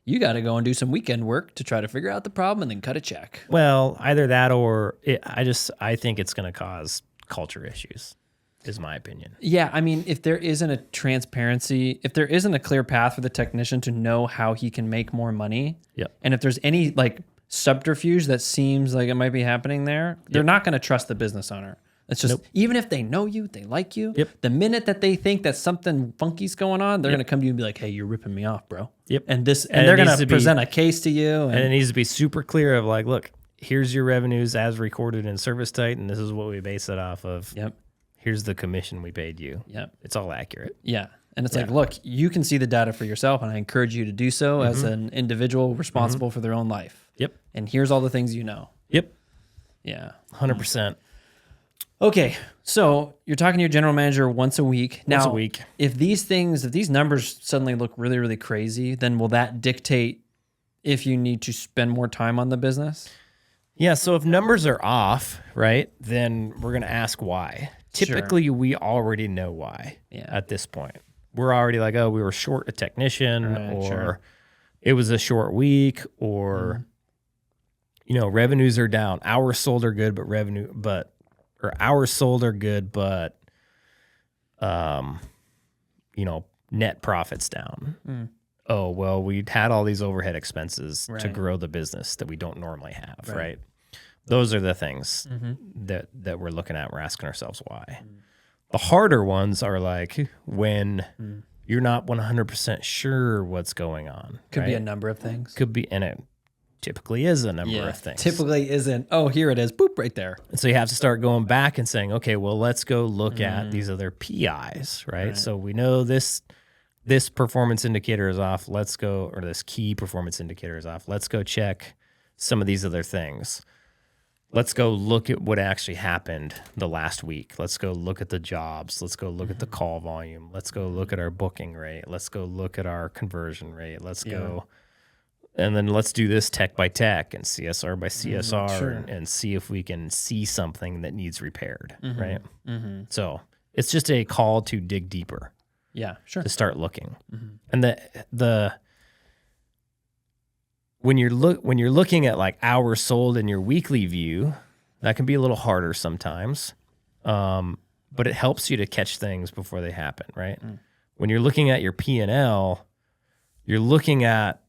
you got to go and do some weekend work to try to figure out the problem and then cut a check. Well, either that or I think it's going to cause culture issues, is my opinion. Yeah. I mean, if there isn't a transparency, if there isn't a clear path for the technician to know how he can make more money, and if there's any like subterfuge that seems like it might be happening there, they're not going to trust the business owner. It's just, even if they know you, they like you, the minute that they think that something funky's going on, they're going to come to you and be like, "Hey, you're ripping me off, bro." And they're going to present a case to you. And it needs to be super clear of like, "Look, here's your revenues as recorded in Service Tight, and this is what we base it off of. Here's the commission we paid you." It's all accurate. Yeah. And it's like, look, you can see the data for yourself, and I encourage you to do so as an individual responsible for their own life. And here's all the things you know. Yeah. 100%. Okay. So you're talking to your general manager once a week. Now, once a week. If these numbers suddenly look really, really crazy, then will that dictate if you need to spend more time on the business? Yeah. So if numbers are off, right, then we're going to ask why. Typically, we already know why at this point. We're already like, oh, we were short a technician, or it was a short week, or revenues are down. Hours sold are good, but hours sold are good, but net profits down. Oh, well, we had all these overhead expenses to grow the business that we don't normally have, right? Those are the things that we're looking at. We're asking ourselves why. The harder ones are like when you're not 100% sure what's going on. Could be a number of things. Could be, and it typically is a number of things. Typically isn't, oh, here it is, boop, right there. And so you have to start going back and saying, okay, well, let's go look at these other PIs, right? So we know this performance indicator is off. Let's go, or this key performance indicator is off. Let's go check some of these other things. Let's go look at what actually happened the last week. Let's go look at the jobs. Let's go look at the call volume. Let's go look at our booking rate. Let's go look at our conversion rate. Let's go, and then let's do this tech by tech and CSR by CSR and see if we can see something that needs repaired, right? So it's just a call to dig deeper. Yeah, sure. To start looking. And when you're looking at like hours sold in your weekly view, that can be a little harder sometimes, but it helps you to catch things before they happen, right? When you're looking at your P&L, you're looking at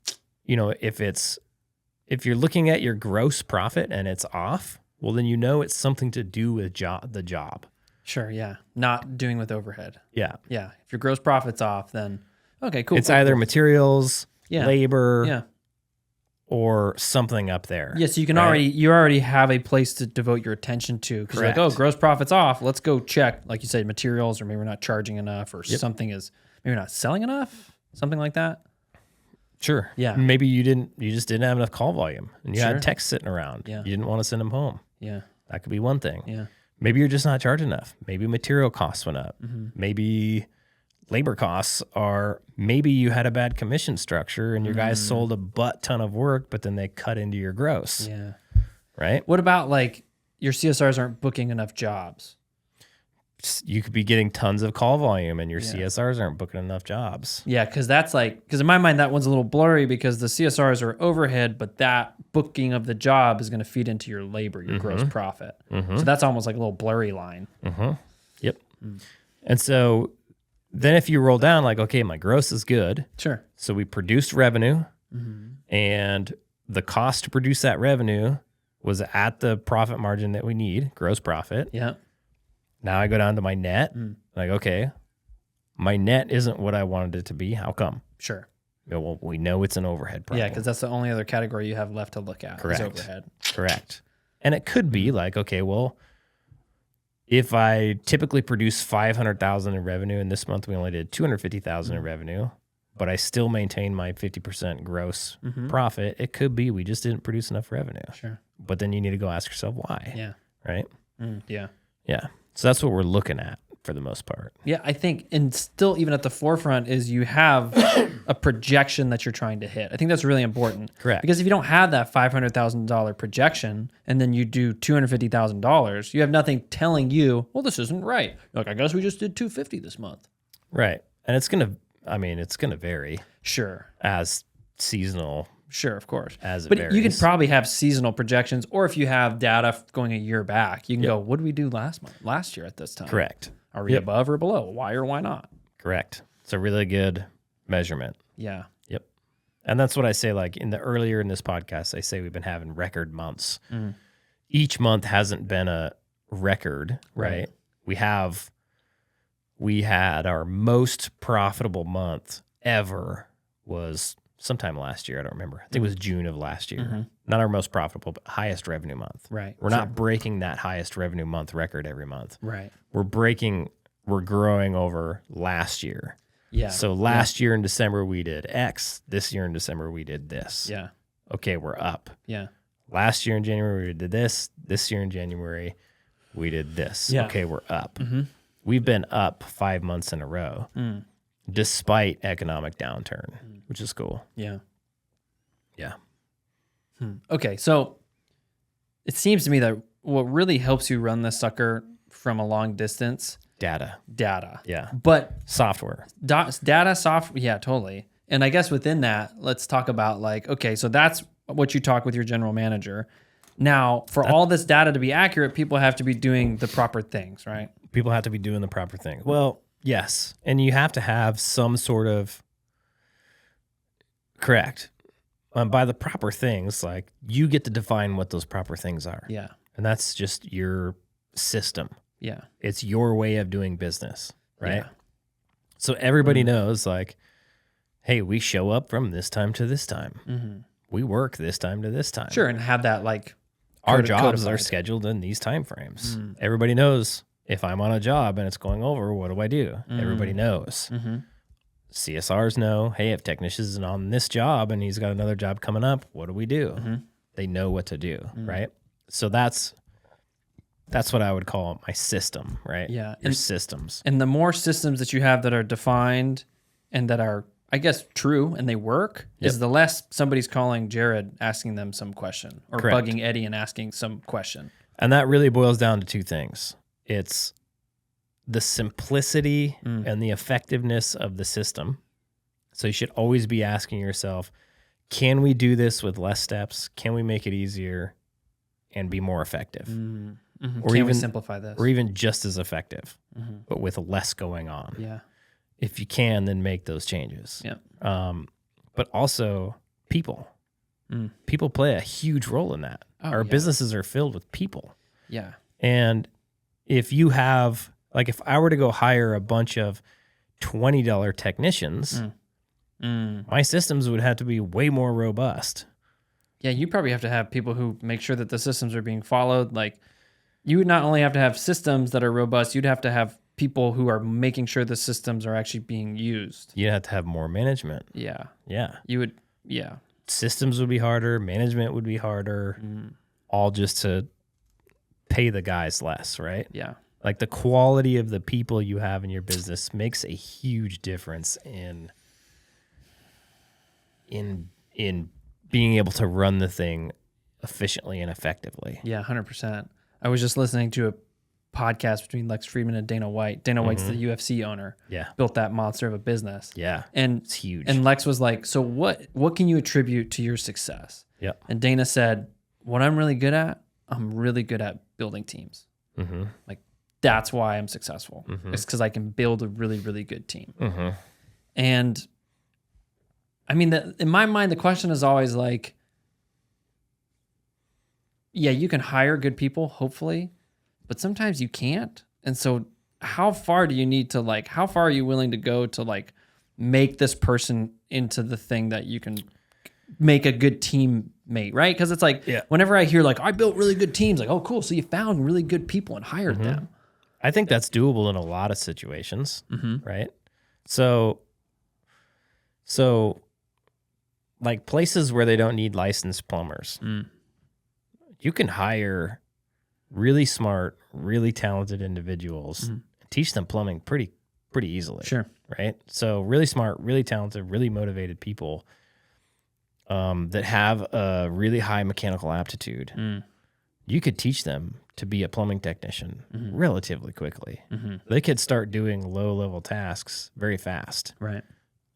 if you're looking at your gross profit and it's off, well, then it's something to do with the job. Sure, yeah. Not doing with overhead. Yeah. Yeah. If your gross profit's off, then okay, cool. It's either materials, Yeah. labor, Yeah. or something up there. Yeah, so you right? already have a place to devote your attention to, because you're like, oh, gross profit's off. Let's go check, like you said, materials, or maybe we're not charging enough, or something is maybe not selling enough, something like that. Sure. Yeah. Maybe you just didn't have enough call volume, and you had texts sitting around. Yeah. You didn't want to send them home. Yeah. That could be one thing. Yeah. Maybe you're just not charging enough. Maybe material costs went up. Mm-hmm. Maybe labor costs maybe you had a bad commission structure and your guys sold a butt ton of work, but then they cut into your gross. Yeah. Right? What about like your CSRs aren't booking enough jobs? You could be getting tons of call volume and your CSRs aren't booking enough jobs. Yeah, because in my mind, that one's a little blurry because the CSRs are overhead, but that booking of the job is going to feed into your labor, your gross profit. So that's almost like a little blurry line. Yep. And so then if you roll down like, okay, my gross is good. Sure. So we produced revenue and the cost to produce that revenue was at the profit margin that we need, gross profit. Yeah. Now I go down to my net. Like, okay, my net isn't what I wanted it to be. How come? Sure. Well, we know it's an overhead problem. Yeah, because that's the only other category you have left to look at. Correct. Is overhead. Correct. And it could be like, okay, well, if I typically produce $500,000 in revenue, and this month we only did $250,000 in revenue, but I still maintain my 50% gross profit, it could be we just didn't produce enough revenue. Sure. But then you need to go ask yourself why. Yeah. Right? Yeah. Yeah. So that's what we're looking at for the most part. Yeah, I think, and still even at the forefront is you have a projection that you're trying to hit. I think that's really important. Correct. Because if you don't have that $500,000 projection and then you do $250,000, you have nothing telling you, well, this isn't right. You're like, I guess we just did $250 this month. Right. And it's going to vary. Sure. As seasonal. Sure, of course. As it but varies. you could probably have seasonal projections, or if you have data going a year back, you can go, what did we do last year at this time? Correct. Are we above or below? Why or why not? Correct. It's a really good measurement. Yeah. Yep. And that's what I say, like earlier in this podcast, I say we've been having record months. Each month hasn't been a record, right? We had our most profitable month ever was sometime last year. I don't remember. I think it was June of last year. Not our most profitable, but highest revenue month. Right. We're not breaking that highest revenue month record every month. Right. We're growing over last year. Yeah. So last year in December we did X. This year in December we did this. Yeah. Okay, we're up. Yeah. Last year in January we did this. This year in January we did this. Yeah. Okay, we're up. We've been up 5 months in a row, despite economic downturn, which is cool. Yeah. Yeah. Okay, so it seems to me that what really helps you run this sucker from a long distance, Data. Yeah. But But software. data, software, yeah, totally. And I guess within that, let's talk about like, okay, so that's what you talk with your general manager. Now, for all this data to be accurate, people have to be doing the proper things, right? People have to be doing the proper thing. Well, yes. And you have to have some sort of correct. By the proper things, like you get to define what those proper things are. Yeah. And that's just your system. Yeah. It's your way of doing business, right? Yeah. So everybody knows like, hey, we show up from this time to this time. We work this time to this time. Sure. And have that like Our jobs codified. are scheduled in these time frames. Everybody knows if I'm on a job and it's going over, what do I do? Everybody knows. CSRs know, hey, if technician isn't on this job and he's got another job coming up, what do we do? They know what to do, right? So that's what I would call my system, right? Yeah. Your systems. And the more systems that you have that are defined and that are, I guess, true and they work, is the less somebody's calling Jared asking them some question or Correct. bugging Eddie and asking some question. And that really boils down to two things. It's the simplicity and the effectiveness of the system. So you should always be asking yourself, can we do this with less steps? Can we make it easier and be more effective? Or Can we simplify this? Or even just as effective, but with less going on. Yeah. If you can, then make those changes. Yeah. But also people. People play a huge role in that. Our businesses are filled with people. Yeah. And if you have, like, if I were to go hire a bunch of $20 technicians, my systems would have to be way more robust. Yeah, you probably have to have people who make sure that the systems are being followed. Like, you would not only have to have systems that are robust, you'd have to have people who are making sure the systems are actually being used. You'd have to have more management. Yeah. Yeah. You would, yeah. Systems would be harder, management would be harder, all just to pay the guys less, right? Yeah. Like, the quality of the people you have in your business makes a huge difference in being able to run the thing efficiently and effectively. Yeah, 100%. I was just listening to a podcast between Lex Friedman and Dana White. Dana White's the UFC owner. Yeah. Built that monster of a business. Yeah. And it's huge. And Lex was like, so what can you attribute to your success? Yep. And Dana said, what I'm really good at building teams. Like, that's why I'm successful. It's because I can build a really, really good team. And I mean, in my mind, the question is always like, yeah, you can hire good people, hopefully, but sometimes you can't. And so how far do you need to, like, how far are you willing to go to, like, make this person into the thing that you can make a good teammate, right? Because it's like, whenever I hear, like, I built really good teams, like, oh, cool. So you found really good people and hired them. I think that's doable in a lot of situations, right? So like, places where they don't need licensed plumbers, you can hire really smart, really talented individuals, teach them plumbing pretty easily. Sure. Right? So really smart, really talented, really motivated people that have a really high mechanical aptitude. You could teach them to be a plumbing technician relatively quickly. They could start doing low-level tasks very fast. Right.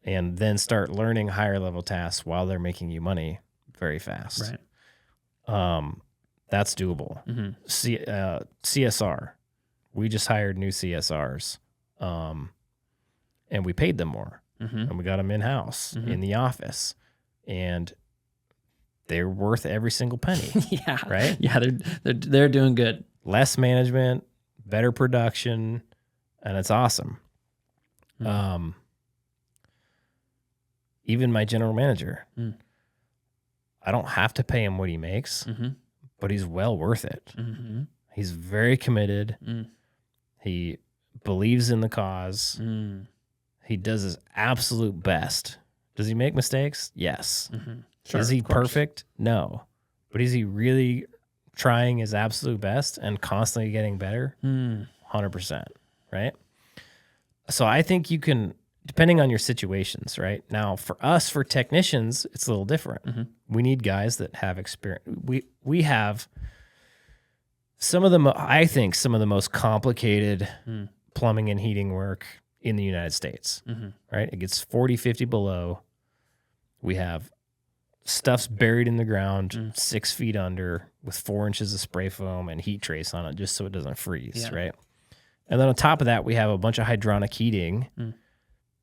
And then start learning higher-level tasks while they're making you money very fast. Right. That's doable. CSR. We just hired new CSRs, and we paid them more. And we got them in-house, in the office. And they're worth every single penny. Yeah. Right? Yeah, they're doing good. Less management, better production, and it's awesome. Even my general manager, I don't have to pay him what he makes, but he's well worth it. He's very committed. He believes in the cause. He does his absolute best. Does he make mistakes? Yes. Sure, is he perfect? No. But is he really trying his absolute best and constantly getting better? 100%. Right? So I think you can, depending on your situations, right? Now, for us, for technicians, it's a little different. We need guys that have experience. We have some of the, I think, some of the most complicated plumbing and heating work in the United States, right? It gets 40, 50 below. We have stuff's buried in the ground 6 feet under with 4 inches of spray foam and heat trace on it just so it doesn't freeze, right? And then on top of that, we have a bunch of hydronic heating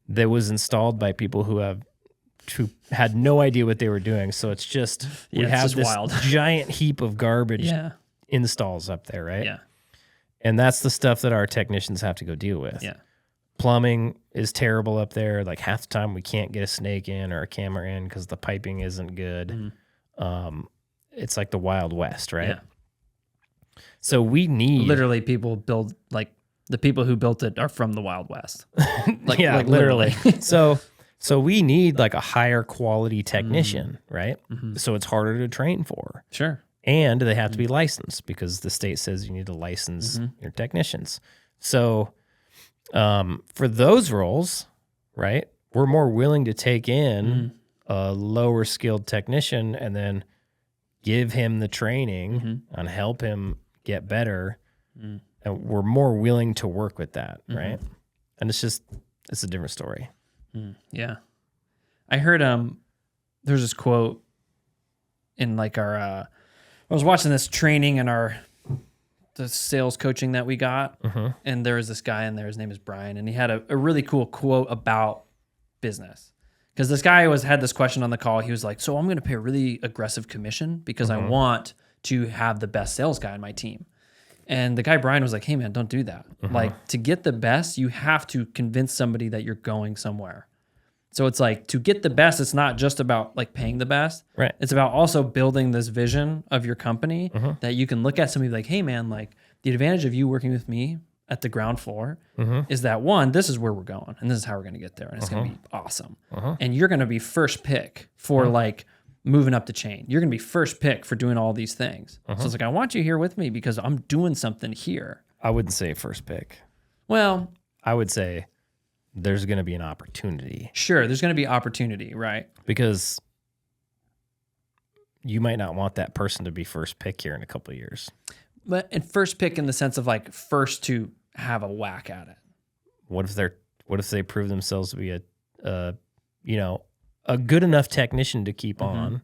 that was installed by people who had no idea what they were doing. So it's just, we have this giant heap of garbage installs up there, right? Yeah. And that's the stuff that our technicians have to go deal with. Yeah. Plumbing is terrible up there. Like, half the time we can't get a snake in or a camera in because the piping isn't good. It's like the Wild West, right? Yeah. So we need... Literally, people build, like, the people who built it are from the Wild West. Like, yeah, like literally. So we need, like, a higher quality technician, right? So it's harder to train for. Sure. And they have to be licensed because the state says you need to license your technicians. So for those roles, right, we're more willing to take in a lower skilled technician and then give him the training and help him get better. And we're more willing to work with that, right? And it's a different story. Yeah. I heard there's this quote in, like, our I was watching this training in the sales coaching that we got, and there was this guy in there, his name is Brian, and he had a really cool quote about business. Because this guy had this question on the call. He was like, so I'm going to pay a really aggressive commission because I want to have the best sales guy on my team. And the guy, Brian, was like, hey, man, don't do that. Like, to get the best, you have to convince somebody that you're going somewhere. So it's like, to get the best, it's not just about like paying the best. Right. It's about also building this vision of your company that you can look at somebody like, hey, man, like the advantage of you working with me at the ground floor is that, one, this is where we're going and this is how we're going to get there. And it's going to be awesome. And you're going to be first pick for like moving up the chain. You're going to be first pick for doing all these things. So it's like, I want you here with me because I'm doing something here. I wouldn't say first pick. Well, I would say there's going to be an opportunity. Sure, there's going to be opportunity, right? Because you might not want that person to be first pick here in a couple of years. But and first pick in the sense of like first to have a whack at it. What if they prove themselves to be a good enough technician to keep on,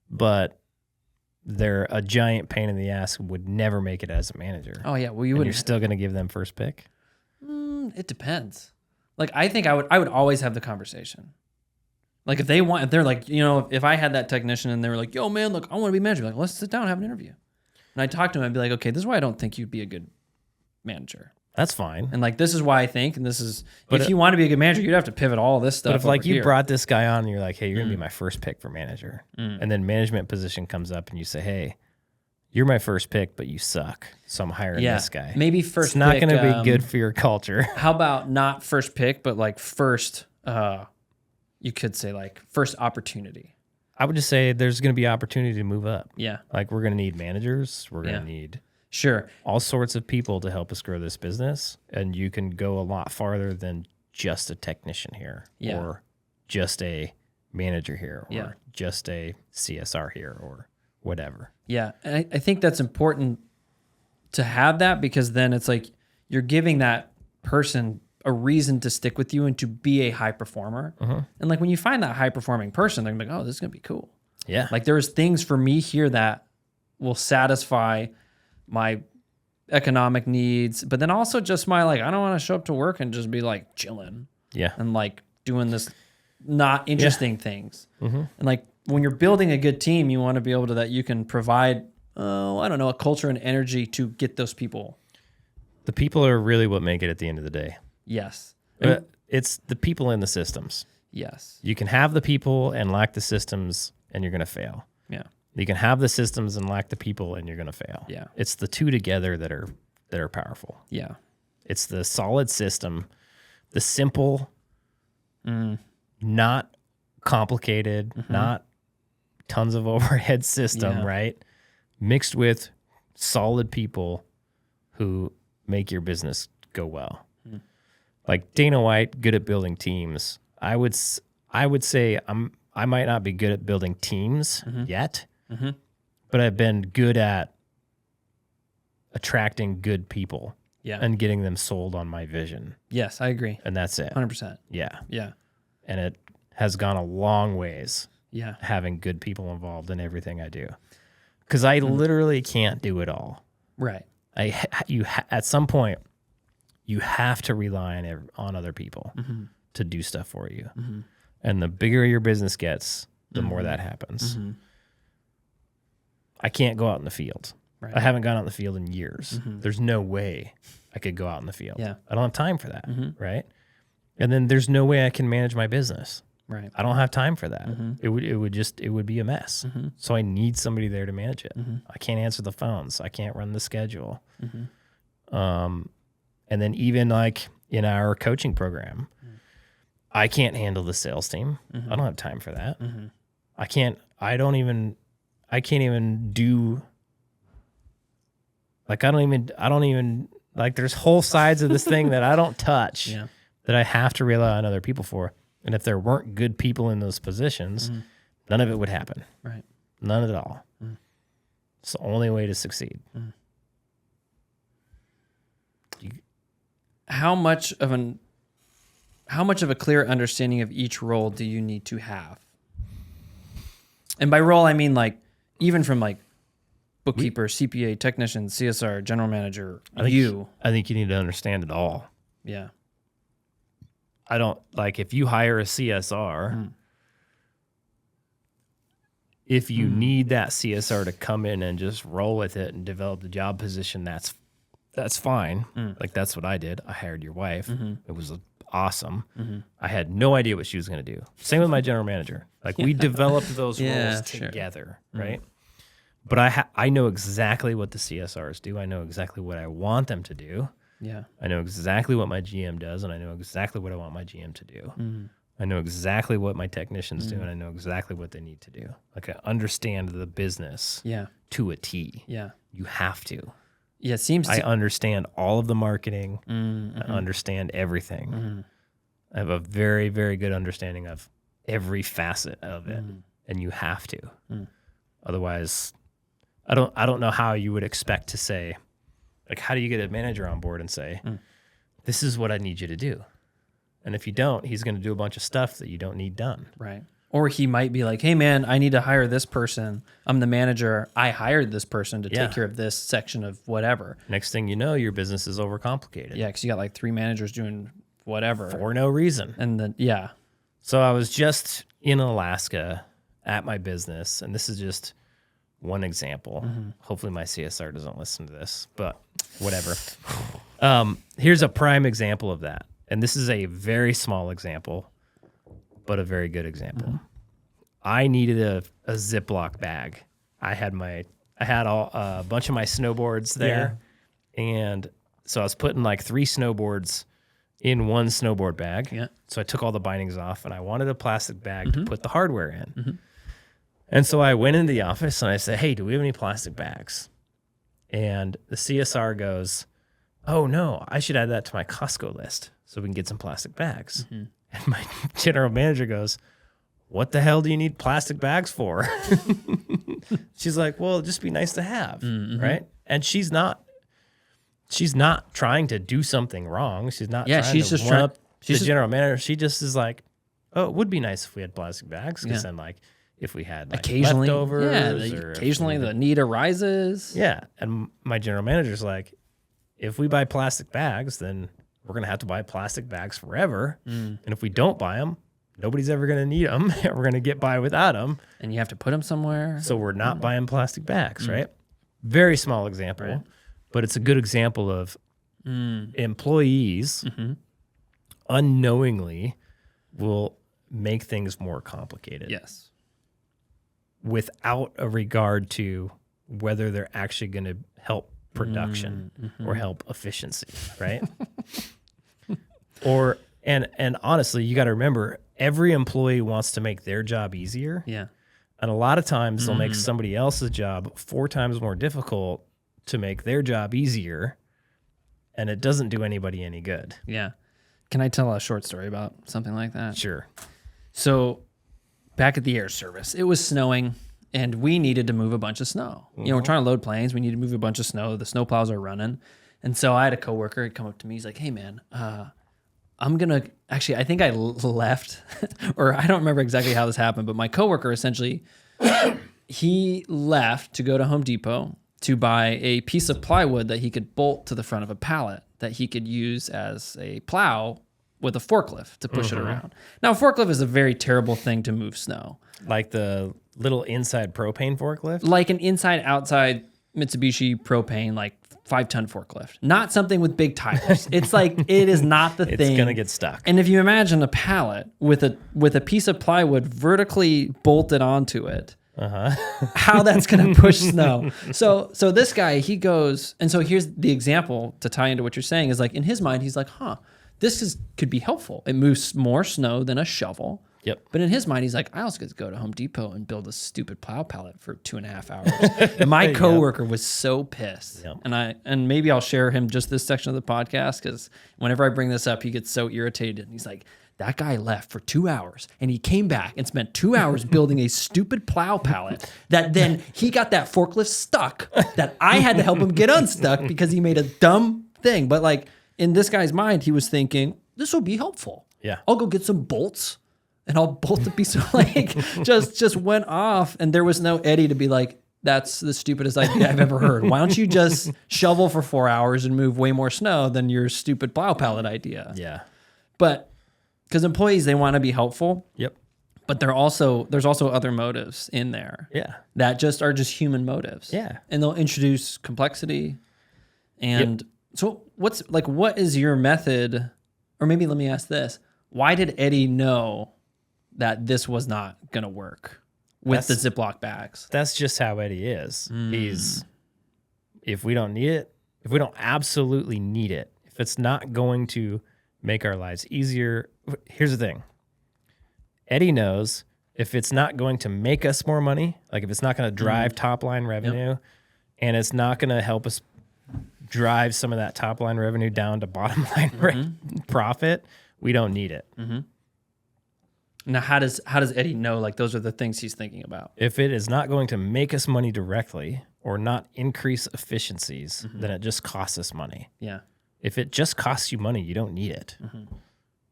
but they're a giant pain in the ass, would never make it as a manager? Oh yeah, well you're still going to give them first pick? It depends. Like I think I would always have the conversation. Like if they're like, if I had that technician and they were like, yo man, look, I want to be manager. Like, let's sit down and have an interview. And I talk to him, I'd be like, okay, this is why I don't think you'd be a good manager. That's fine. And like, this is why I think, and this is, if you want to be a good manager, you'd have to pivot all this stuff. But if like you brought this guy on and you're like, hey, you're going to be my first pick for manager. And then management position comes up and you say, hey, you're my first pick, but you suck. So I'm hiring this guy. Maybe first It's not pick, going to be good for your culture. How about not first pick, but like first, you could say like first opportunity. I would just say there's going to be opportunity to move up. Yeah. Like we're going to need managers. We're going to need all sorts of people to help us grow this business. And you can go a lot farther than just a technician here or just a manager here or just a CSR here or whatever. Yeah. And I think that's important to have that because then it's like you're giving that person a reason to stick with you and to be a high performer. And like when you find that high performing person, they're gonna be like, oh, this is gonna be cool. Yeah. Like there's things for me here that will satisfy my economic needs, but then also just my like, I don't want to show up to work and just be like chilling. Yeah. And like doing this not interesting things. And like when you're building a good team, you want to be able to that you can provide, I don't know, a culture and energy to get those people. The people are really what make it at the end of the day. Yes. It's the people in the systems. Yes. You can have the people and lack the systems and you're going to fail. Yeah. You can have the systems and lack the people and you're going to fail. Yeah. It's the two together that are powerful. Yeah. It's the solid system, the simple, not complicated, not tons of overhead system, right? Mixed with solid people who make your business go well. Like Dana White, good at building teams. I would say I might not be good at building teams yet, but I've been good at attracting good people and getting them sold on my vision. Yes, I agree. And that's it. 100%. Yeah. Yeah. And it has gone a long ways having good people involved in everything I do. Because I literally can't do it all. Right. At some point, you have to rely on other people to do stuff for you. And the bigger your business gets, the more that happens. I can't go out in the field. Right. I haven't gone out in the field in years. There's no way I could go out in the field. Yeah. I don't have time for that, right? And then there's no way I can manage my business. Right. I don't have time for that. It would be a mess. So I need somebody there to manage it. I can't answer the phones. I can't run the schedule. And then even like in our coaching program, I can't handle the sales team. I don't have time for that. I can't even do like, I don't even like there's whole sides of this thing that I don't touch that I have to rely on other people for. And if there weren't good people in those positions, none of it would happen. Right. None at all. It's the only way to succeed. How much of a clear understanding of each role do you need to have? And by role, I mean like even from like bookkeeper, CPA, technician, CSR, general manager, I think you need to understand it all. Yeah. I don't like if you hire a CSR, If you need that CSR to come in and just roll with it and develop the job position, that's fine. Like that's what I did. I hired your wife. It was awesome. I had no idea what she was going to do. Same with my general manager. Like we developed those roles together, right? But I know exactly what the CSRs do. I know exactly what I want them to do. Yeah. I know exactly what my GM does, and I know exactly what I want my GM to do. I know exactly what my technicians do, and I know exactly what they need to do. Like I understand the business to a T. Yeah. You have to. Yeah, it seems I understand all of the marketing. I understand everything. I have a very, very good understanding of every facet of it, and you have to. Otherwise, I don't know how you would expect to say, like, how do you get a manager on board and say, this is what I need you to do? And if you don't, he's going to do a bunch of stuff that you don't need done. Right. Or he might be like, hey, man, I need to hire this person. I'm the manager. I hired this person to take care of this section of whatever. Next thing you know, your business is overcomplicated. Yeah, because you got like 3 managers doing whatever. For no reason. And then, So I was just in Alaska at my business, and this is just one example. Hopefully my CSR doesn't listen to this, but whatever. Here's a prime example of that. And this is a very small example, but a very good example. I needed a Ziploc bag. I had a bunch of my snowboards there. And so I was putting like 3 snowboards in one snowboard bag. Yeah. So I took all the bindings off, and I wanted a plastic bag to put the hardware in. And so I went into the office and I said, hey, do we have any plastic bags? And the CSR goes, oh no, I should add that to my Costco list so we can get some plastic bags. And my general manager goes, what the hell do you need plastic bags for? She's like, well, it'd just be nice to have, right? And she's not trying to do something wrong. She's not trying to one up the general manager. She just is like, oh, it would be nice if we had plastic bags, because then like if we had like occasionally leftovers, occasionally the need arises. Yeah, and my general manager's like, if we buy plastic bags, then we're gonna have to buy plastic bags forever. And if we don't buy them, nobody's ever gonna need them. We're gonna get by without them, and you have to put them somewhere. So we're not buying plastic bags, right? Very small example, but it's a good example of employees unknowingly will make things more complicated. Yes. Without a regard to whether they're actually going to help production or help efficiency, right? And honestly, you got to remember, every employee wants to make their job easier. Yeah. And a lot of times they'll make somebody else's job 4 times more difficult to make their job easier, and it doesn't do anybody any good. Yeah. Can I tell a short story about something like that? Sure. So back at the air service, it was snowing, and we needed to move a bunch of snow. You know, we're trying to load planes. We need to move a bunch of snow. The snow plows are running. And so I had a coworker come up to me. He's like, hey, man, I'm going to actually, I think I left, or I don't remember exactly how this happened, but my coworker essentially, he left to go to Home Depot to buy a piece of plywood that he could bolt to the front of a pallet that he could use as a plow with a forklift to push it around. Now, a forklift is a very terrible thing to move snow. Like the little inside propane forklift? Like an inside-outside Mitsubishi propane, like 5-ton forklift. Not something with big tires. It's like, it is not the thing. It's going to get stuck. And if you imagine a pallet with a piece of plywood vertically bolted onto it, how that's going to push snow. So this guy, he goes, and so here's the example to tie into what you're saying, is like, in his mind, he's like, this could be helpful. It moves more snow than a shovel. Yep. But in his mind, he's like, I also get to go to Home Depot and build a stupid plow pallet for 2.5 hours. And my coworker was so pissed. Yep. And maybe I'll share him just this section of the podcast, because whenever I bring this up, he gets so irritated. And he's like, that guy left for 2 hours, and he came back and spent 2 hours building a stupid plow pallet that then he got that forklift stuck that I had to help him get unstuck because he made a dumb thing. But like, in this guy's mind, he was thinking, this will be helpful. Yeah. I'll go get some bolts and I'll bolt the piece of, like, just went off, and there was no Eddie to be like, that's the stupidest idea I've ever heard. Why don't you just shovel for 4 hours and move way more snow than your stupid plow pallet idea? Yeah. But because employees, they want to be helpful. Yep. But there's also other motives in there. Yeah. That are just human motives. Yeah. And they'll introduce complexity. And so what is your method? Or maybe let me ask this. Why did Eddie know that this was not going to work with the Ziploc bags? That's just how Eddie is. If we don't need it, if we don't absolutely need it, if it's not going to make our lives easier, here's the thing. Eddie knows if it's not going to make us more money, like if it's not going to drive top line revenue, and it's not going to help us drive some of that top line revenue down to bottom line profit, we don't need it. Now, how does Eddie know like those are the things he's thinking about? If it is not going to make us money directly or not increase efficiencies, then it just costs us money. Yeah. If it just costs you money, you don't need it.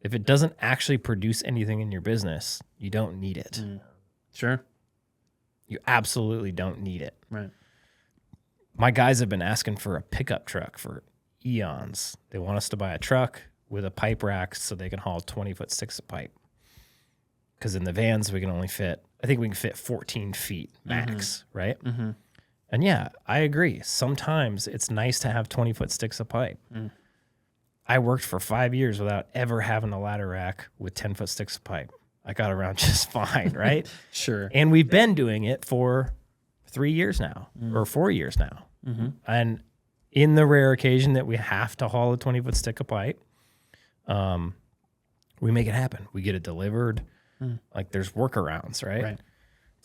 If it doesn't actually produce anything in your business, you don't need it. Sure. You absolutely don't need it. Right. My guys have been asking for a pickup truck for eons. They want us to buy a truck with a pipe rack so they can haul 20-foot sticks of pipe. Because in the vans, we can only fit, I think we can fit 14 feet max, right? And yeah, I agree. Sometimes it's nice to have 20-foot sticks of pipe. I worked for 5 years without ever having a ladder rack with 10-foot sticks of pipe. I got around just fine, right? Sure. And we've been doing it for 3 years now or 4 years now. And in the rare occasion that we have to haul a 20-foot stick of pipe, we make it happen. We get it delivered. Like there's workarounds, right?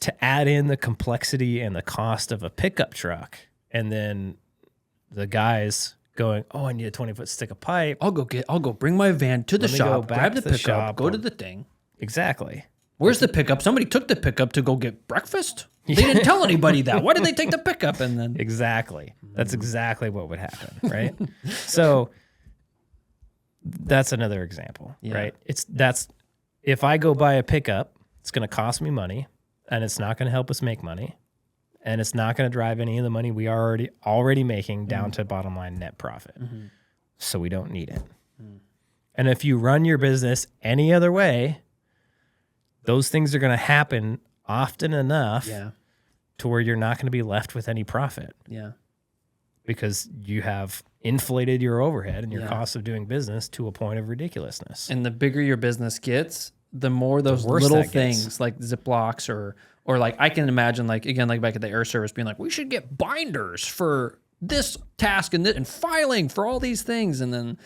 To add in the complexity and the cost of a pickup truck, and then the guys going, "Oh, I need a 20-foot stick of pipe. I'll go bring my van to the shop, grab the pickup, go to the thing." Exactly. Where's the pickup? Somebody took the pickup to go get breakfast. They didn't tell anybody that. Why did they take the pickup? And then exactly. That's exactly what would happen, right? So that's another example, right? If I go buy a pickup, it's going to cost me money, and it's not going to help us make money, and it's not going to drive any of the money we are already making down to bottom line net profit. So we don't need it. And if you run your business any other way, those things are going to happen often enough to where you're not going to be left with any profit. Yeah. Because you have inflated your overhead and your cost of doing business to a point of ridiculousness. And the bigger your business gets, the more those little things like Ziplocs or like I can imagine like back at the air service being like, we should get binders for this task and filing for all these things, and then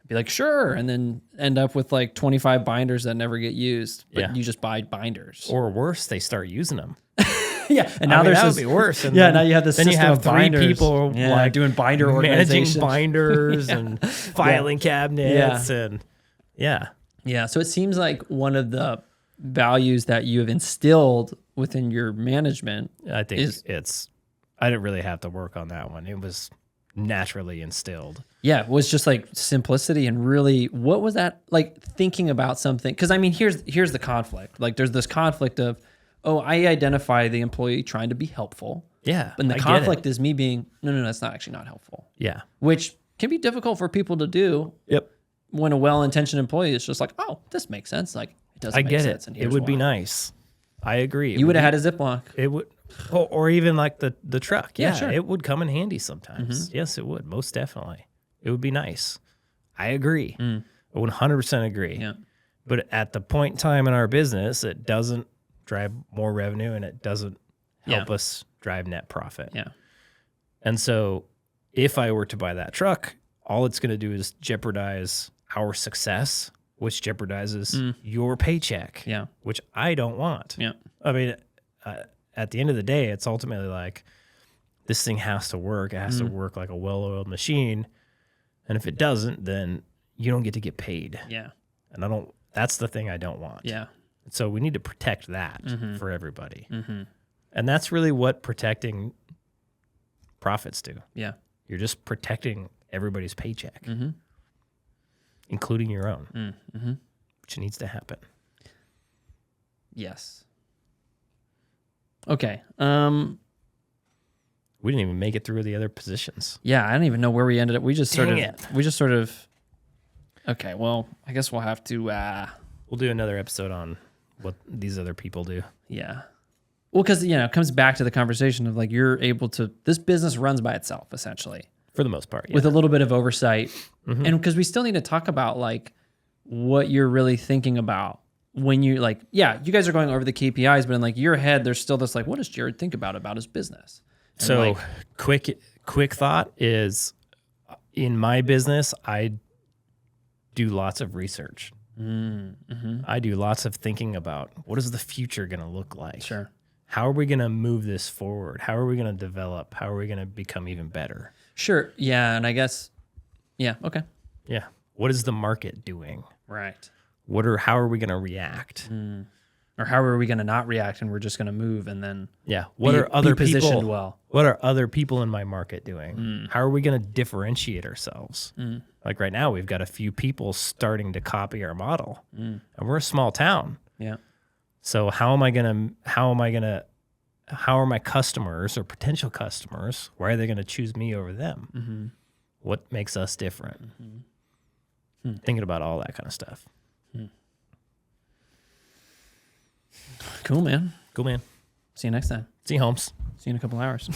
be like, sure, and then end up with like 25 binders that never get used, but you just buy binders. Or worse, they start using them. And now that would be worse. And now you have this. Then you have three people like doing binder managing binders and filing cabinets and So it seems like one of the values that you have instilled within your management, I think I didn't really have to work on that one. It was naturally instilled. Yeah, it was just like simplicity and really, what was that like thinking about something? Because I mean, here's the conflict. Like there's this conflict of, oh, I identify the employee trying to be helpful. Yeah. And the conflict is me being, no, that's not helpful. Yeah. Which can be difficult for people to do. Yep. When a well-intentioned employee is just like, oh, this makes sense. Like it doesn't make sense. It would be nice. I agree. You would have had a Ziploc. It would, or even like the truck. Yeah, sure. It would come in handy sometimes. Yes, it would. Most definitely. It would be nice. I agree. I 100% agree. Yeah. But at the point in time in our business, it doesn't drive more revenue and it doesn't help us drive net profit. Yeah. And so if I were to buy that truck, all it's going to do is jeopardize our success, which jeopardizes your paycheck, which I don't want. Yeah. I mean, at the end of the day, it's ultimately like this thing has to work. It has to work like a well-oiled machine. And if it doesn't, then you don't get to get paid. Yeah. And that's the thing I don't want. Yeah. So we need to protect that for everybody. And that's really what protecting profits do. Yeah. You're just protecting everybody's paycheck, including your own, which needs to happen. Yes. Okay. We didn't even make it through the other positions. Yeah, I don't even know where we ended up. We just sort of. Okay, well, I guess we'll have to. We'll do another episode on what these other people do. Yeah. Well, because, it comes back to the conversation of like, you're able to, this business runs by itself essentially. For the most part, yeah. With a little bit of oversight. And because we still need to talk about like what you're really thinking about when you like, you guys are going over the KPIs, but in like your head, there's still this like, what does Jared think about his business? And so like, quick thought is in my business, I do lots of research. I do lots of thinking about what is the future going to look like? Sure. How are we going to move this forward? How are we going to develop? How are we going to become even better? Sure. Yeah. And I guess, okay. Yeah. What is the market doing? Right. How are we going to react? Or how are we going to not react and we're just going to move and then what are other positioned people well? What are other people in my market doing? How are we going to differentiate ourselves? Like right now we've got a few people starting to copy our model. And we're a small town. Yeah. So how are my customers or potential customers, why are they going to choose me over them? What makes us different? Thinking about all that kind of stuff. Cool, man. Cool, man. See you next time. See you, Holmes. See you in a couple hours.